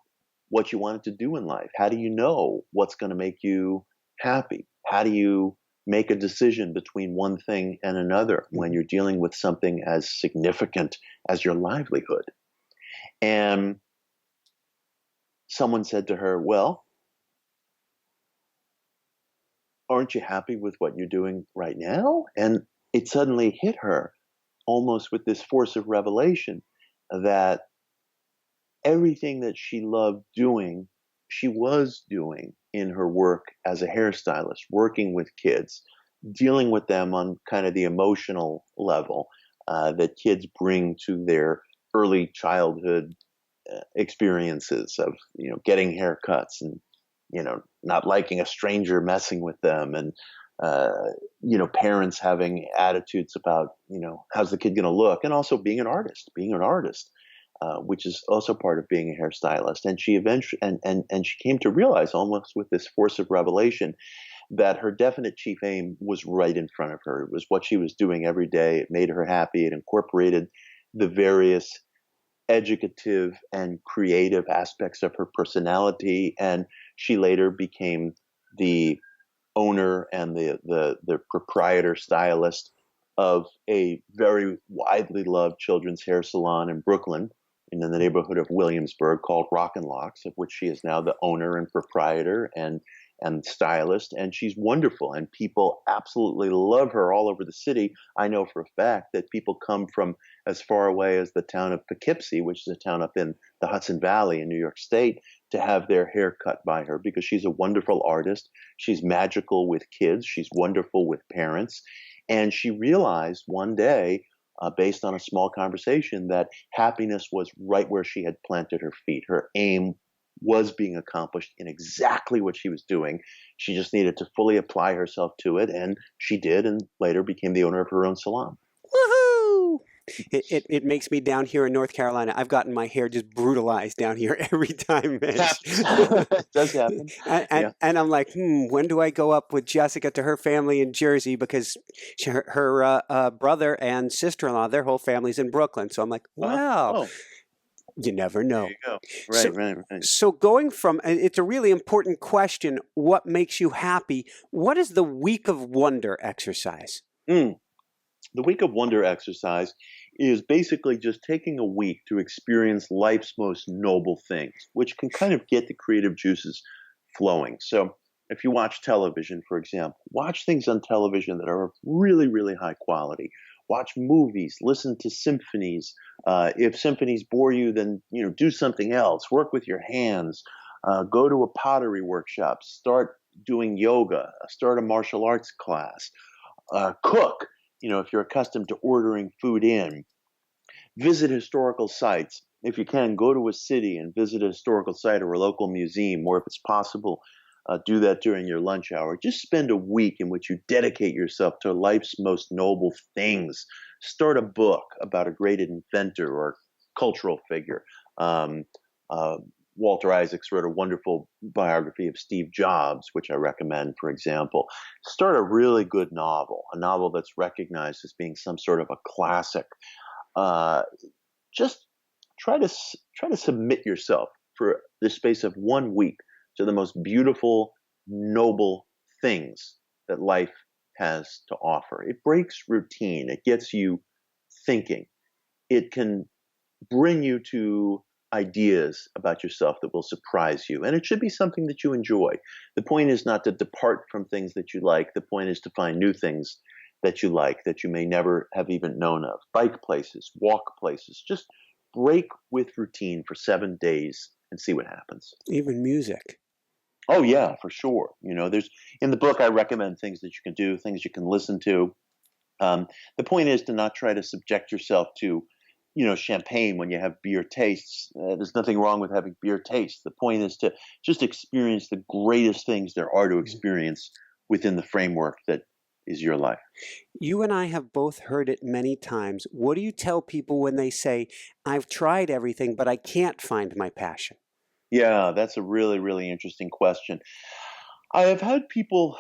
what you wanted to do in life? How do you know what's going to make you happy? How do you make a decision between one thing and another when you're dealing with something as significant as your livelihood? And someone said to her, well, aren't you happy with what you're doing right now? And it suddenly hit her almost with this force of revelation that everything that she loved doing, she was doing in her work as a hairstylist, working with kids, dealing with them on kind of the emotional level that kids bring to their early childhood experiences of, getting haircuts and, not liking a stranger messing with them and, parents having attitudes about, how's the kid going to look, and also being an artist, which is also part of being a hairstylist. And she eventually, and she came to realize almost with this force of revelation that her definite chief aim was right in front of her. It was what she was doing every day. It made her happy. It incorporated the various educative and creative aspects of her personality. And she later became the owner and the proprietor stylist of a very widely loved children's hair salon in Brooklyn, in the neighborhood of Williamsburg, called Rock and Locks, of which she is now the owner and proprietor and stylist, and she's wonderful, and people absolutely love her all over the city. I know for a fact that people come from as far away as the town of Poughkeepsie, which is a town up in the Hudson Valley in New York State, to have their hair cut by her, because she's a wonderful artist. She's magical with kids. She's wonderful with parents. And she realized one day, based on a small conversation, that happiness was right where she had planted her feet. Her aim was being accomplished in exactly what she was doing. She just needed to fully apply herself to it, and she did, and later became the owner of her own salon. Woohoo! It makes me down here in North Carolina. I've gotten my hair just brutalized down here every time, Mitch. It does happen. And I'm like, when do I go up with Jessica to her family in Jersey? Because her brother and sister-in-law, their whole family's in Brooklyn. So I'm like, wow. You never know. There you go. Right. So going from, it's a really important question, what makes you happy? What is the Week of Wonder exercise? The Week of Wonder exercise is basically just taking a week to experience life's most noble things, which can kind of get the creative juices flowing. So if you watch television, for example, watch things on television that are of really, really high quality. Watch movies, listen to symphonies. If symphonies bore you, then do something else. Work with your hands. Go to a pottery workshop. Start doing yoga. Start a martial arts class. Cook. If you're accustomed to ordering food in. Visit historical sites. If you can, go to a city and visit a historical site or a local museum, or if it's possible, do that during your lunch hour. Just spend a week in which you dedicate yourself to life's most noble things. Start a book about a great inventor or cultural figure. Walter Isaacs wrote a wonderful biography of Steve Jobs, which I recommend, for example. Start a really good novel, a novel that's recognized as being some sort of a classic. Just try to submit yourself for the space of 1 week to the most beautiful, noble things that life has to offer. It breaks routine. It gets you thinking. It can bring you to ideas about yourself that will surprise you. And it should be something that you enjoy. The point is not to depart from things that you like. The point is to find new things that you like, that you may never have even known of. Bike places, walk places. Just break with routine for 7 days and see what happens. Even music. Oh yeah, for sure. There's in the book I recommend things that you can do, things you can listen to. The point is to not try to subject yourself to, champagne when you have beer tastes. There's nothing wrong with having beer tastes. The point is to just experience the greatest things there are to experience within the framework that is your life. You and I have both heard it many times. What do you tell people when they say, I've tried everything, but I can't find my passion? Yeah, that's a really, really interesting question. I've had people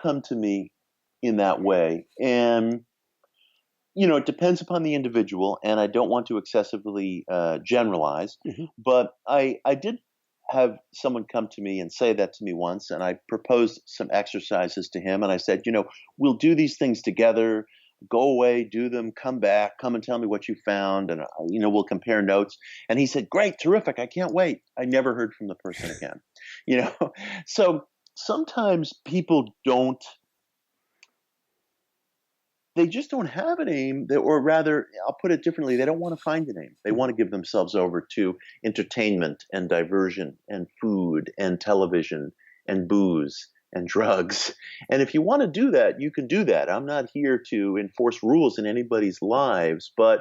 come to me in that way, and it depends upon the individual, and I don't want to excessively generalize, but I did have someone come to me and say that to me once, and I proposed some exercises to him, and I said, we'll do these things together. Go away, do them, come back, come and tell me what you found, and we'll compare notes. And he said, great, terrific, I can't wait. I never heard from the person again. So sometimes people they just don't have an aim, or rather, I'll put it differently, they don't want to find an aim. They want to give themselves over to entertainment and diversion and food and television and booze and drugs. And if you want to do that, you can do that. I'm not here to enforce rules in anybody's lives, but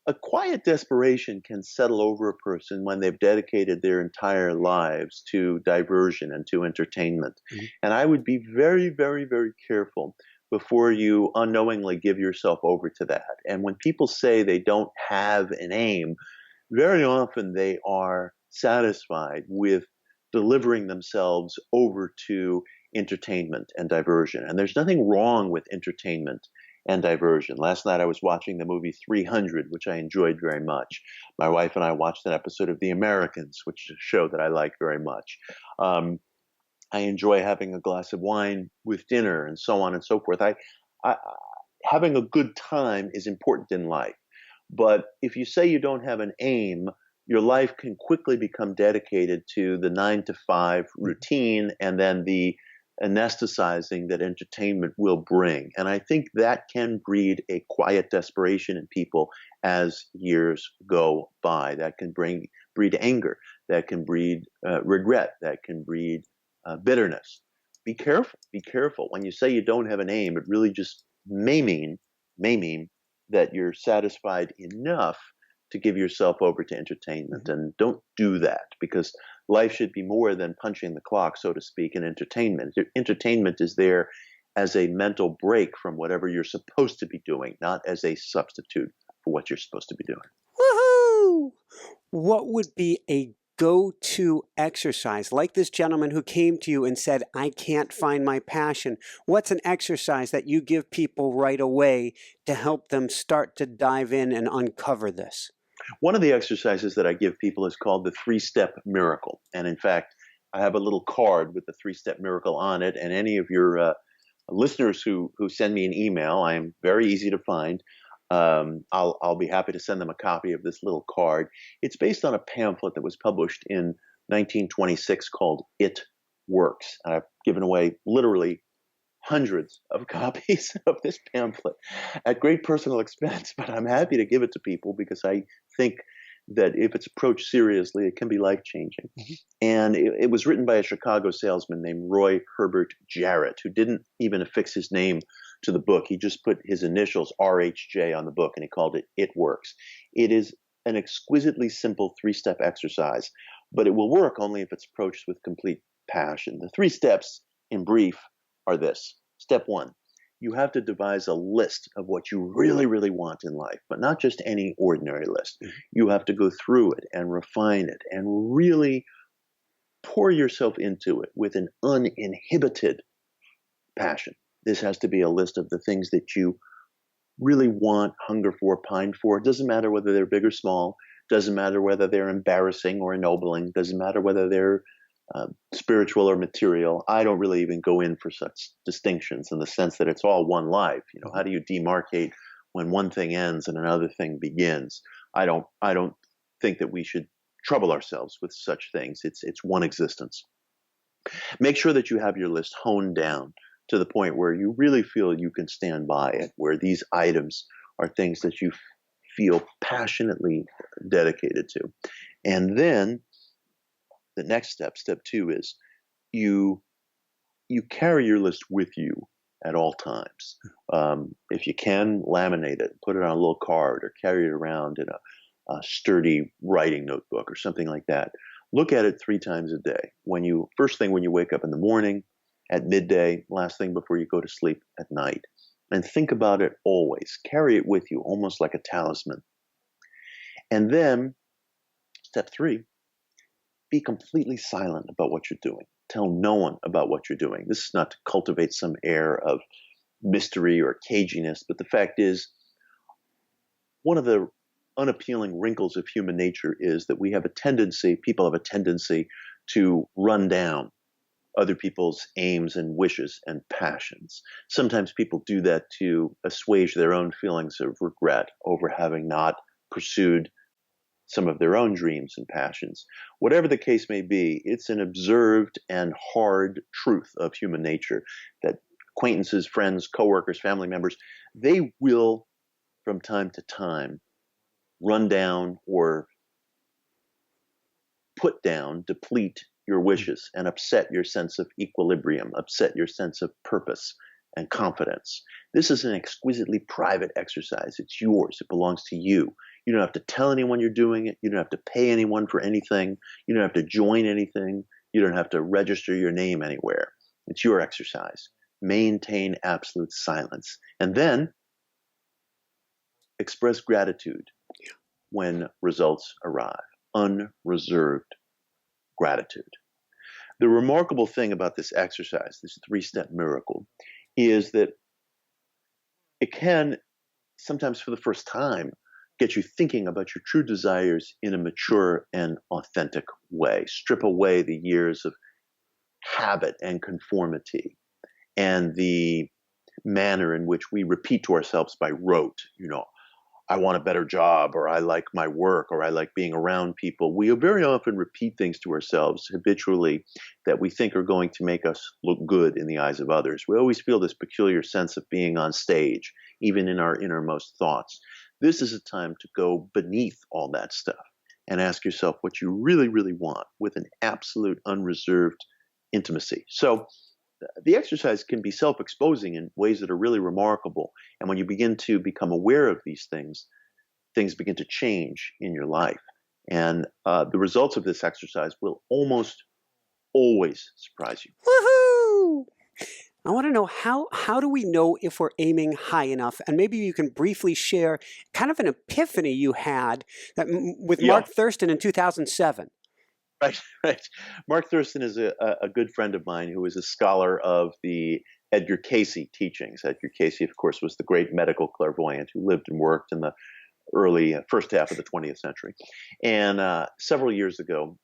a quiet desperation can settle over a person when they've dedicated their entire lives to diversion and to entertainment. And I would be very, very, very careful before you unknowingly give yourself over to that. And when people say they don't have an aim, very often they are satisfied with delivering themselves over to entertainment and diversion. And there's nothing wrong with entertainment and diversion. Last night I was watching the movie 300, which I enjoyed very much. My wife and I watched an episode of The Americans, which is a show that I like very much. I enjoy having a glass of wine with dinner and so on and so forth. having a good time is important in life. But if you say you don't have an aim, your life can quickly become dedicated to the 9 to 5 routine and then the anesthetizing that entertainment will bring. And I think that can breed a quiet desperation in people as years go by. That can breed anger. That can breed regret. That can breed bitterness. Be careful. Be careful. When you say you don't have an aim, it really just may mean that you're satisfied enough to give yourself over to entertainment. And don't do that, because life should be more than punching the clock, so to speak, in entertainment. Entertainment is there as a mental break from whatever you're supposed to be doing, not as a substitute for what you're supposed to be doing. Woohoo! What would be a go-to exercise? Like this gentleman who came to you and said, I can't find my passion. What's an exercise that you give people right away to help them start to dive in and uncover this? One of the exercises that I give people is called the 3-step miracle. And in fact, I have a little card with the 3-step miracle on it. And any of your listeners who send me an email, I am very easy to find. I'll be happy to send them a copy of this little card. It's based on a pamphlet that was published in 1926 called It Works. I've given away literally hundreds of copies of this pamphlet at great personal expense, but I'm happy to give it to people because I think that if it's approached seriously, it can be life-changing. And it was written by a Chicago salesman named Roy Herbert Jarrett, who didn't even affix his name to the book. He just put his initials, RHJ, on the book, and he called it It Works. It is an exquisitely simple 3-step exercise, but it will work only if it's approached with complete passion. The 3 steps, in brief, are this. Step 1, you have to devise a list of what you really, really want in life, but not just any ordinary list. You have to go through it and refine it and really pour yourself into it with an uninhibited passion. This has to be a list of the things that you really want, hunger for, pine for. It doesn't matter whether they're big or small. It doesn't matter whether they're embarrassing or ennobling. It doesn't matter whether they're spiritual or material. I don't really even go in for such distinctions in the sense that it's all one life. You know, how do you demarcate when one thing ends and another thing begins? I don't think that we should trouble ourselves with such things. It's one existence. Make sure that you have your list honed down to the point where you really feel you can stand by it, where these items are things that you feel passionately dedicated to. And then the next step, step 2, is you carry your list with you at all times. If you can, laminate it, put it on a little card, or carry it around in a sturdy writing notebook or something like that. Look at it 3 times a day. First thing when you wake up in the morning, at midday, last thing before you go to sleep at night. And think about it always. Carry it with you, almost like a talisman. And then, step 3, be completely silent about what you're doing. Tell no one about what you're doing. This is not to cultivate some air of mystery or caginess, but the fact is, one of the unappealing wrinkles of human nature is that people have a tendency to run down other people's aims and wishes and passions. Sometimes people do that to assuage their own feelings of regret over having not pursued some of their own dreams and passions. Whatever the case may be, it's an observed and hard truth of human nature that acquaintances, friends, coworkers, family members, they will, from time to time, run down or put down, deplete your wishes and upset your sense of equilibrium, upset your sense of purpose and confidence. This is an exquisitely private exercise. It's yours. It belongs to you. You don't have to tell anyone you're doing it. You don't have to pay anyone for anything. You don't have to join anything. You don't have to register your name anywhere. It's your exercise. Maintain absolute silence. And then express gratitude when results arrive. Unreserved gratitude. The remarkable thing about this exercise, this 3-step miracle, is that it can sometimes for the first time get you thinking about your true desires in a mature and authentic way. Strip away the years of habit and conformity and the manner in which we repeat to ourselves by rote, I want a better job, or I like my work, or I like being around people. We very often repeat things to ourselves habitually that we think are going to make us look good in the eyes of others. We always feel this peculiar sense of being on stage, even in our innermost thoughts. This is a time to go beneath all that stuff and ask yourself what you really, really want with an absolute unreserved intimacy. So the exercise can be self-exposing in ways that are really remarkable. And when you begin to become aware of these things, things begin to change in your life. And the results of this exercise will almost always surprise you. Woohoo! I want to know how do we know if we're aiming high enough? And maybe you can briefly share kind of an epiphany you had that with Mark Thurston in 2007. Right. Mark Thurston is a good friend of mine who is a scholar of the Edgar Cayce teachings. Edgar Cayce, of course, was the great medical clairvoyant who lived and worked in the early first half of the 20th century. And several years ago,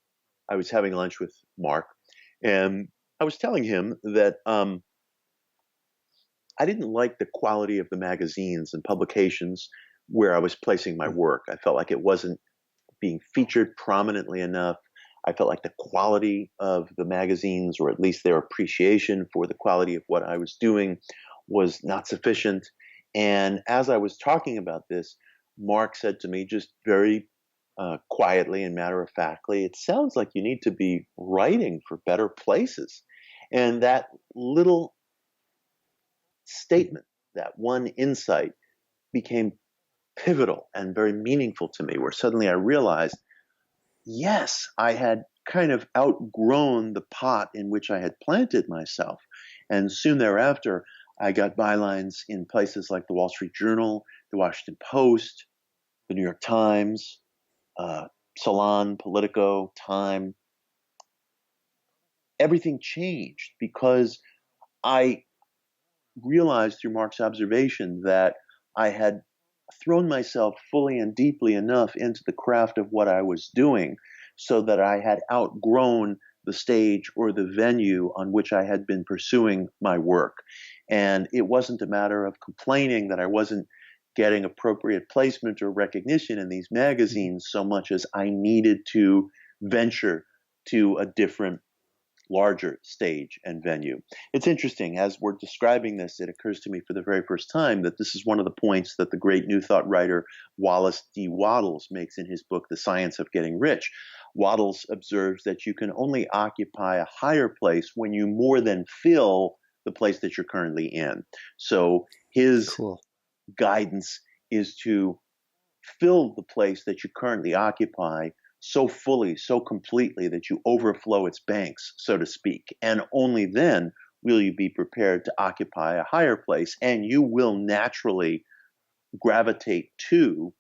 I was having lunch with Mark, and I was telling him that I didn't like the quality of the magazines and publications where I was placing my work. I felt like it wasn't being featured prominently enough. I felt like the quality of the magazines, or at least their appreciation for the quality of what I was doing, was not sufficient. And as I was talking about this, Mark said to me just very quietly and matter-of-factly, "It sounds like you need to be writing for better places." And that little statement, that one insight, became pivotal and very meaningful to me, where suddenly I realized, yes, I had kind of outgrown the pot in which I had planted myself. And soon thereafter, I got bylines in places like the Wall Street Journal, the Washington Post, the New York Times, Salon, Politico, Time. Everything changed because I realized through Mark's observation that I had thrown myself fully and deeply enough into the craft of what I was doing so that I had outgrown the stage or the venue on which I had been pursuing my work. And it wasn't a matter of complaining that I wasn't getting appropriate placement or recognition in these magazines so much as I needed to venture to a different, larger stage and venue. It's interesting, as we're describing this, it occurs to me for the very first time that this is one of the points that the great New Thought writer Wallace D. Wattles makes in his book, The Science of Getting Rich. Wattles observes that you can only occupy a higher place when you more than fill the place that you're currently in. So his guidance is to fill the place that you currently occupy so fully, so completely that you overflow its banks, so to speak. And only then will you be prepared to occupy a higher place, and you will naturally gravitate to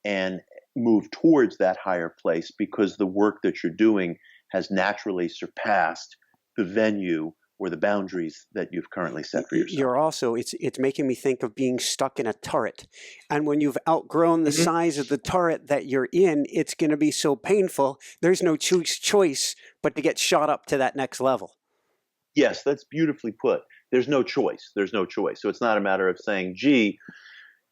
and move towards that higher place because the work that you're doing has naturally surpassed the venue or the boundaries that you've currently set for yourself. You're also, it's making me think of being stuck in a turret. And when you've outgrown the size of the turret that you're in, it's going to be so painful. There's no choice but to get shot up to that next level. Yes, that's beautifully put. There's no choice. There's no choice. So it's not a matter of saying, gee,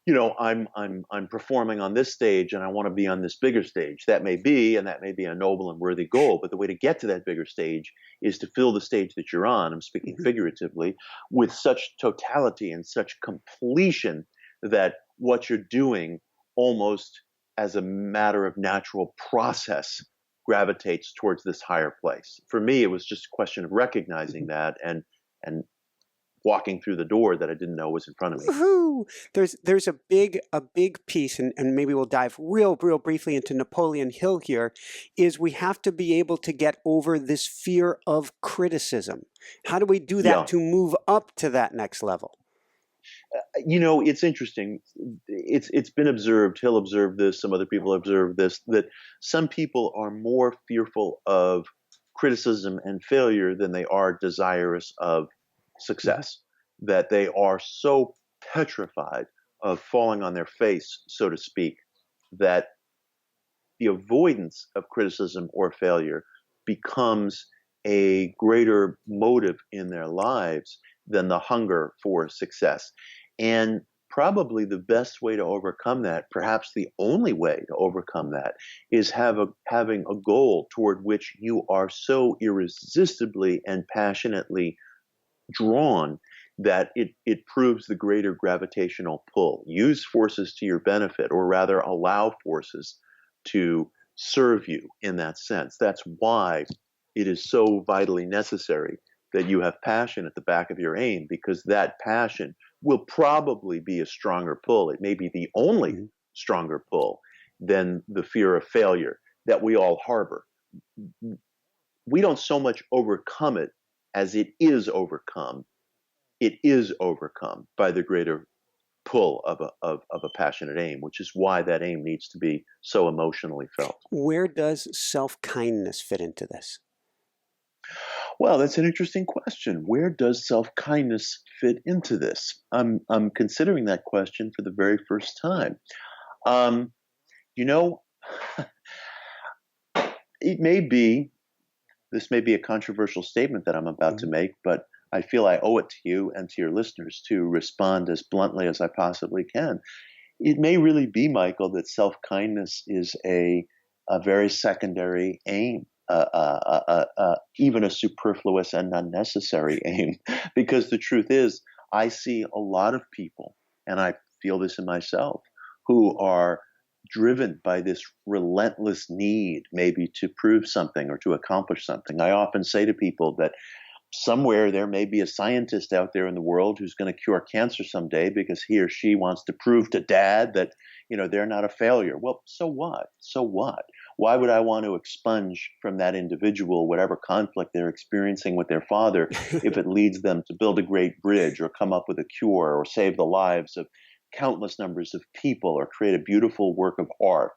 I'm performing on this stage and I want to be on this bigger stage. That may be, and that may be a noble and worthy goal, but the way to get to that bigger stage is to fill the stage that you're on, I'm speaking figuratively, with such totality and such completion that what you're doing almost as a matter of natural process gravitates towards this higher place. For me, it was just a question of recognizing that and walking through the door that I didn't know was in front of me. Woohoo! There's a big piece, and maybe we'll dive real briefly into Napoleon Hill here, is we have to be able to get over this fear of criticism. How do we do that to move up to that next level? It's interesting. It's been observed, Hill observed this, some other people observed this, that some people are more fearful of criticism and failure than they are desirous of success, that they are so petrified of falling on their face, so to speak, that the avoidance of criticism or failure becomes a greater motive in their lives than the hunger for success. And probably the best way to overcome that, perhaps the only way to overcome that, is having a goal toward which you are so irresistibly and passionately drawn that it proves the greater gravitational pull. Use forces to your benefit, or rather allow forces to serve you in that sense. That's why it is so vitally necessary that you have passion at the back of your aim, because that passion will probably be a stronger pull. It may be the only stronger pull than the fear of failure that we all harbor. We don't so much overcome it as it is overcome. It is overcome by the greater pull of a passionate aim, which is why that aim needs to be so emotionally felt. Where does self-kindness fit into this? Well, that's an interesting question. Where does self-kindness fit into this? I'm considering that question for the very first time. You know, this may be a controversial statement that I'm about to make, but I feel I owe it to you and to your listeners to respond as bluntly as I possibly can. It may really be, Michael, that self-kindness is a very secondary aim, even a superfluous and unnecessary aim, because the truth is, I see a lot of people, and I feel this in myself, who are driven by this relentless need maybe to prove something or to accomplish something. I often say to people that somewhere there may be a scientist out there in the world who's going to cure cancer someday because he or she wants to prove to dad that, they're not a failure. Well, so what? So what? Why would I want to expunge from that individual whatever conflict they're experiencing with their father if it leads them to build a great bridge or come up with a cure or save the lives of countless numbers of people or create a beautiful work of art?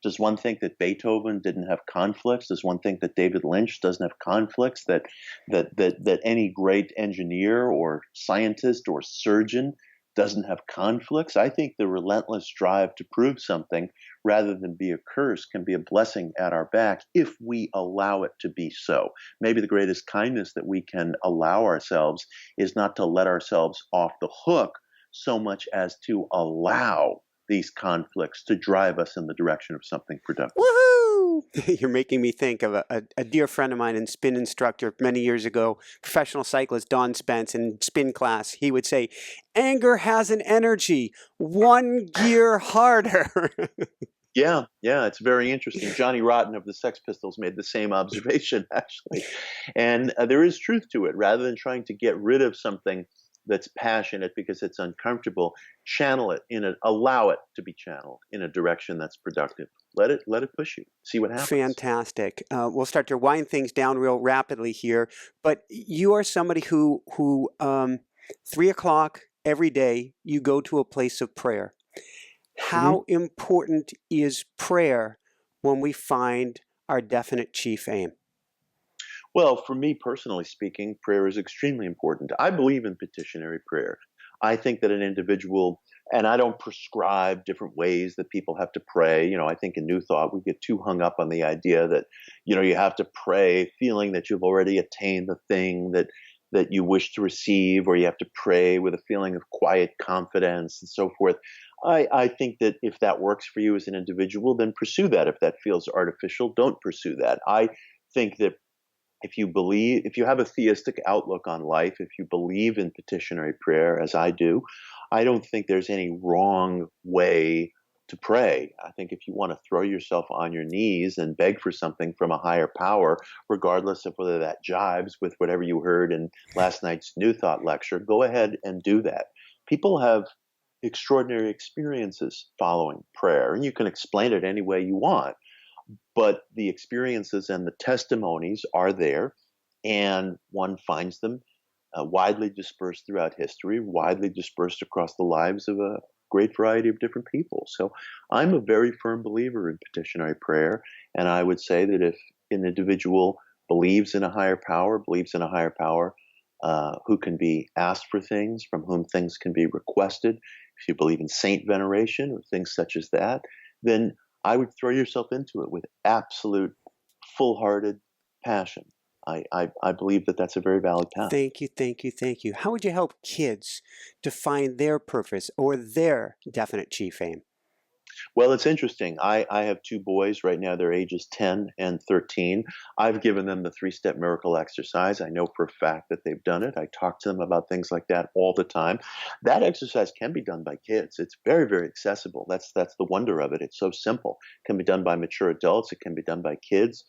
Does one think that Beethoven didn't have conflicts? Does one think that David Lynch doesn't have conflicts? That any great engineer or scientist or surgeon doesn't have conflicts? I think the relentless drive to prove something rather than be a curse can be a blessing at our back if we allow it to be so. Maybe the greatest kindness that we can allow ourselves is not to let ourselves off the hook so much as to allow these conflicts to drive us in the direction of something productive. Woohoo! You're making me think of a dear friend of mine and spin instructor many years ago, professional cyclist Don Spence in spin class. He would say, anger has an energy, one gear harder. Yeah, it's very interesting. Johnny Rotten of the Sex Pistols made the same observation, actually. And there is truth to it. Rather than trying to get rid of something that's passionate because it's uncomfortable, allow it to be channeled in a direction that's productive. Let it push you. See what happens. Fantastic. We'll start to wind things down real rapidly here, but you are somebody who 3 o'clock every day, you go to a place of prayer. How important is prayer when we find our definite chief aim? Well, for me personally speaking, prayer is extremely important. I believe in petitionary prayer. I think that an individual, and I don't prescribe different ways that people have to pray. I think in New Thought we get too hung up on the idea that, you have to pray feeling that you've already attained the thing that you wish to receive, or you have to pray with a feeling of quiet confidence and so forth. I think that if that works for you as an individual, then pursue that. If that feels artificial, don't pursue that. I think that if you have a theistic outlook on life, if you believe in petitionary prayer, as I do, I don't think there's any wrong way to pray. I think if you want to throw yourself on your knees and beg for something from a higher power, regardless of whether that jives with whatever you heard in last night's New Thought lecture, go ahead and do that. People have extraordinary experiences following prayer, and you can explain it any way you want. But the experiences and the testimonies are there, and one finds them widely dispersed throughout history, widely dispersed across the lives of a great variety of different people. So I'm a very firm believer in petitionary prayer, and I would say that if an individual believes in a higher power who can be asked for things, from whom things can be requested, if you believe in saint veneration or things such as that, then I would throw yourself into it with absolute full-hearted passion. I believe that that's a very valid path. Thank you, thank you, thank you. How would you help kids to find their purpose or their definite chief aim? Well, it's interesting. I have two boys right now. They're ages 10 and 13. I've given them the three-step miracle exercise. I know for a fact that they've done it. I talk to them about things like that all the time. That exercise can be done by kids. It's very, very accessible. That's the wonder of it. It's so simple. It can be done by mature adults. It can be done by kids.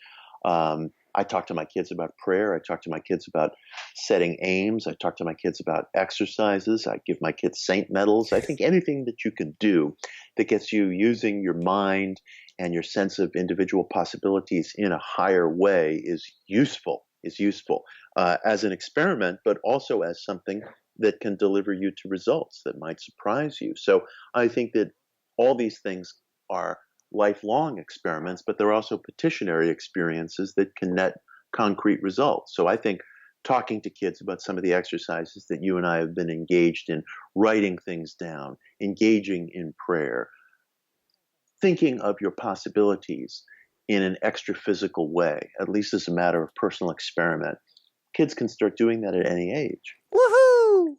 I talk to my kids about prayer. I talk to my kids about setting aims. I talk to my kids about exercises. I give my kids saint medals. I think anything that you can do that gets you using your mind and your sense of individual possibilities in a higher way is useful, as an experiment, but also as something that can deliver you to results that might surprise you. So I think that all these things are lifelong experiments, but they're also petitionary experiences that can net concrete results. So I think talking to kids about some of the exercises that you and I have been engaged in, writing things down, engaging in prayer, thinking of your possibilities in an extra physical way, at least as a matter of personal experiment. Kids can start doing that at any age. Woohoo!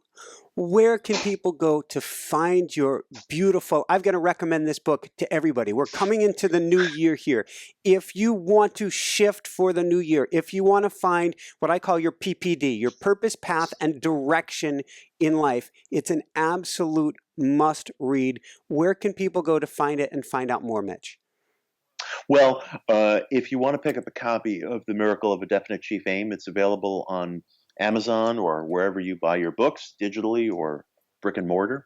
Where can people go to find your beautiful, I've got to recommend this book to everybody. We're coming into the new year here. If you want to shift for the new year, if you want to find what I call your PPD, your purpose, path, and direction in life, it's an absolute must read. Where can people go to find it and find out more, Mitch? Well, if you want to pick up a copy of The Miracle of a Definite Chief Aim, it's available on Amazon or wherever you buy your books, digitally or brick and mortar.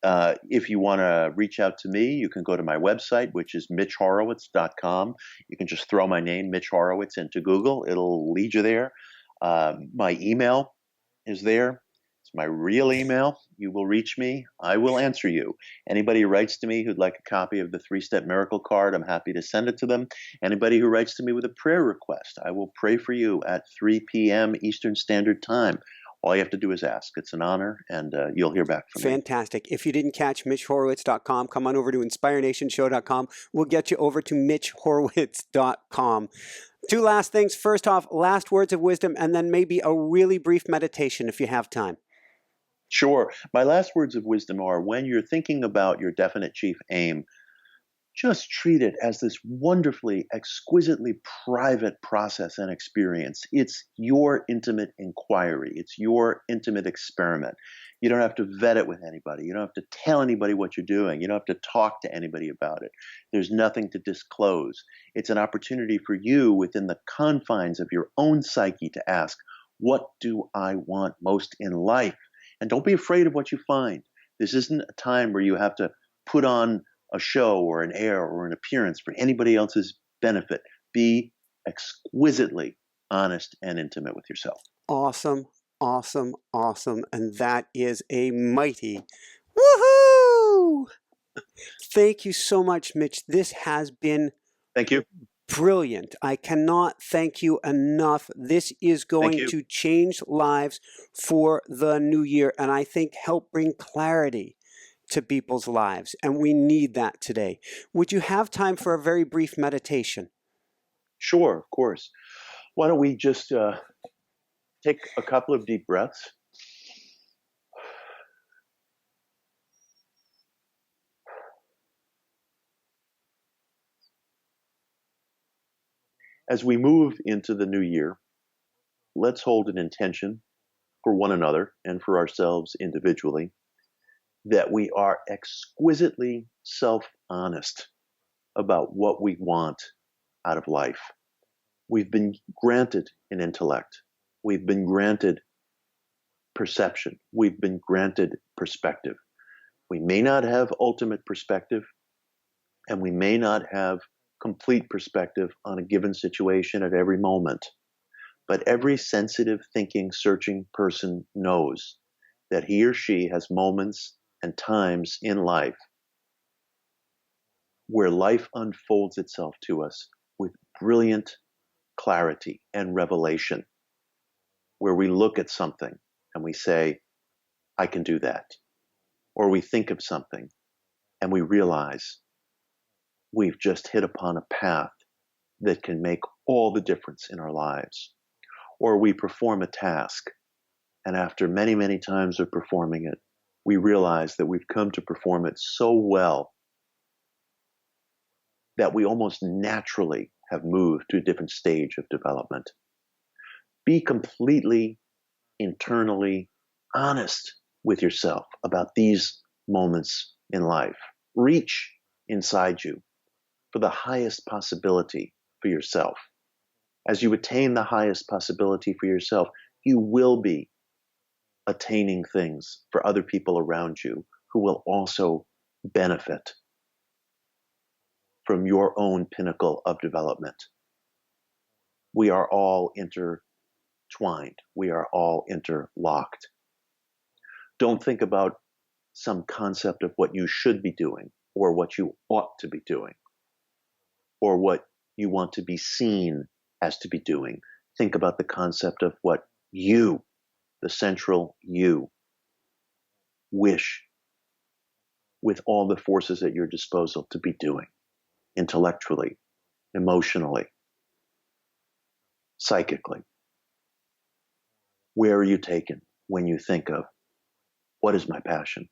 If you want to reach out to me, you can go to my website, which is mitchhorowitz.com. You can just throw my name, Mitch Horowitz, into Google. It'll lead you there. My email is there. It's my real email. You will reach me. I will answer you. Anybody who writes to me who'd like a copy of the three-step miracle card, I'm happy to send it to them. Anybody who writes to me with a prayer request, I will pray for you at 3 p.m. Eastern Standard Time. All you have to do is ask. It's an honor, and you'll hear back from me. Fantastic. If you didn't catch mitchhorowitz.com, come on over to inspirenationshow.com. We'll get you over to mitchhorowitz.com. Two last things. First off, last words of wisdom, and then maybe a really brief meditation if you have time. Sure. My last words of wisdom are, when you're thinking about your definite chief aim, just treat it as this wonderfully, exquisitely private process and experience. It's your intimate inquiry. It's your intimate experiment. You don't have to vet it with anybody. You don't have to tell anybody what you're doing. You don't have to talk to anybody about it. There's nothing to disclose. It's an opportunity for you within the confines of your own psyche to ask, what do I want most in life? And don't be afraid of what you find. This isn't a time where you have to put on a show or an air or an appearance for anybody else's benefit. Be exquisitely honest and intimate with yourself. Awesome, awesome, awesome. And that is a mighty woohoo! Thank you so much, Mitch. This has been Thank you. Brilliant. I cannot thank you enough. This is going to change lives for the new year, and I think help bring clarity to people's lives. And we need that today. Would you have time for a very brief meditation? Sure, of course. Why don't we just take a couple of deep breaths? As we move into the new year, let's hold an intention for one another and for ourselves individually that we are exquisitely self-honest about what we want out of life. We've been granted an intellect. We've been granted perception. We've been granted perspective. We may not have ultimate perspective, and we may not have complete perspective on a given situation at every moment. But every sensitive, thinking, searching person knows that he or she has moments and times in life where life unfolds itself to us with brilliant clarity and revelation, where we look at something and we say, I can do that. Or we think of something and we realize we've just hit upon a path that can make all the difference in our lives. Or we perform a task, and after many, many times of performing it, we realize that we've come to perform it so well that we almost naturally have moved to a different stage of development. Be completely internally honest with yourself about these moments in life. Reach inside you for the highest possibility for yourself. As you attain the highest possibility for yourself, you will be attaining things for other people around you who will also benefit from your own pinnacle of development. We are all intertwined. We are all interlocked. Don't think about some concept of what you should be doing or what you ought to be doing or what you want to be seen as to be doing. Think about the concept of what you, the central you, wish with all the forces at your disposal to be doing, intellectually, emotionally, psychically. Where are you taken when you think of what is my passion?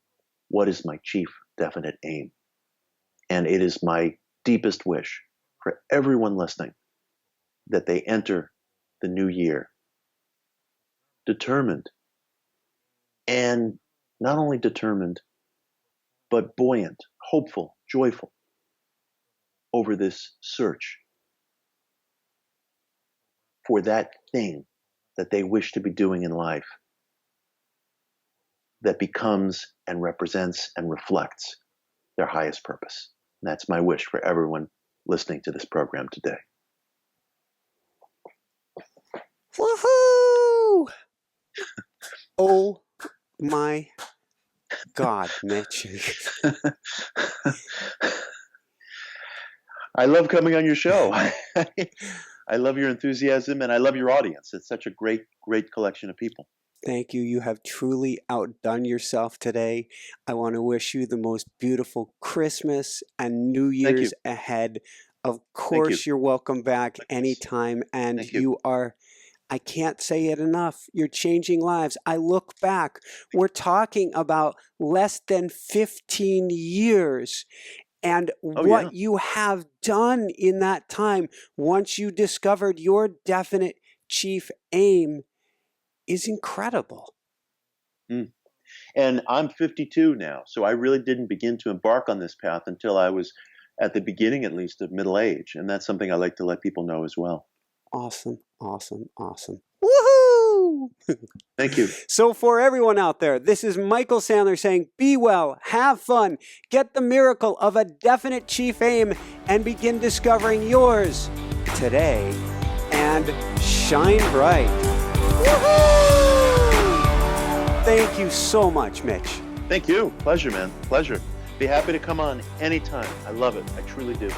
What is my chief definite aim? And it is my deepest wish for everyone listening that they enter the new year determined, and not only determined, but buoyant, hopeful, joyful over this search for that thing that they wish to be doing in life that becomes and represents and reflects their highest purpose. And that's my wish for everyone listening to this program today. Woohoo! Oh my God, Mitch. I love coming on your show. I love your enthusiasm and I love your audience. It's such a great, great collection of people. Thank you. You have truly outdone yourself today. I want to wish you the most beautiful Christmas and New Year's ahead. Of course, you're welcome back anytime. And you are, I can't say it enough, you're changing lives. I look back, we're talking about less than 15 years. And what you have done in that time, once you discovered your definite chief aim, is incredible. And I'm 52 now, so I really didn't begin to embark on this path until I was at the beginning, at least, of middle age. And that's something I like to let people know as well. Awesome, awesome, awesome. Woohoo! Thank you. So for everyone out there, this is Michael Sandler saying, be well, have fun, get the miracle of a definite chief aim, and begin discovering yours today, and shine bright. Woohoo! Thank you so much, Mitch. Thank you. Pleasure, man. Pleasure. Be happy to come on anytime. I love it. I truly do.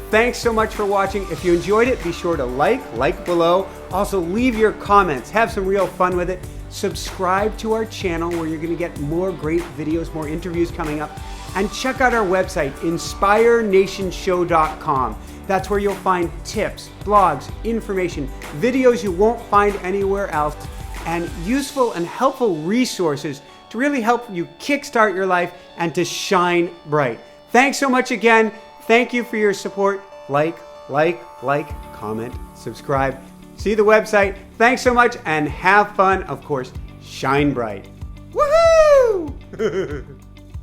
Thanks so much for watching. If you enjoyed it, be sure to like below. Also, leave your comments. Have some real fun with it. Subscribe to our channel where you're going to get more great videos, more interviews coming up. And check out our website, inspirenationshow.com. That's where you'll find tips, blogs, information, videos you won't find anywhere else, and useful and helpful resources to really help you kickstart your life and to shine bright. Thanks so much again. Thank you for your support. Like, comment, subscribe. See the website. Thanks so much and have fun. Of course, shine bright. Woohoo!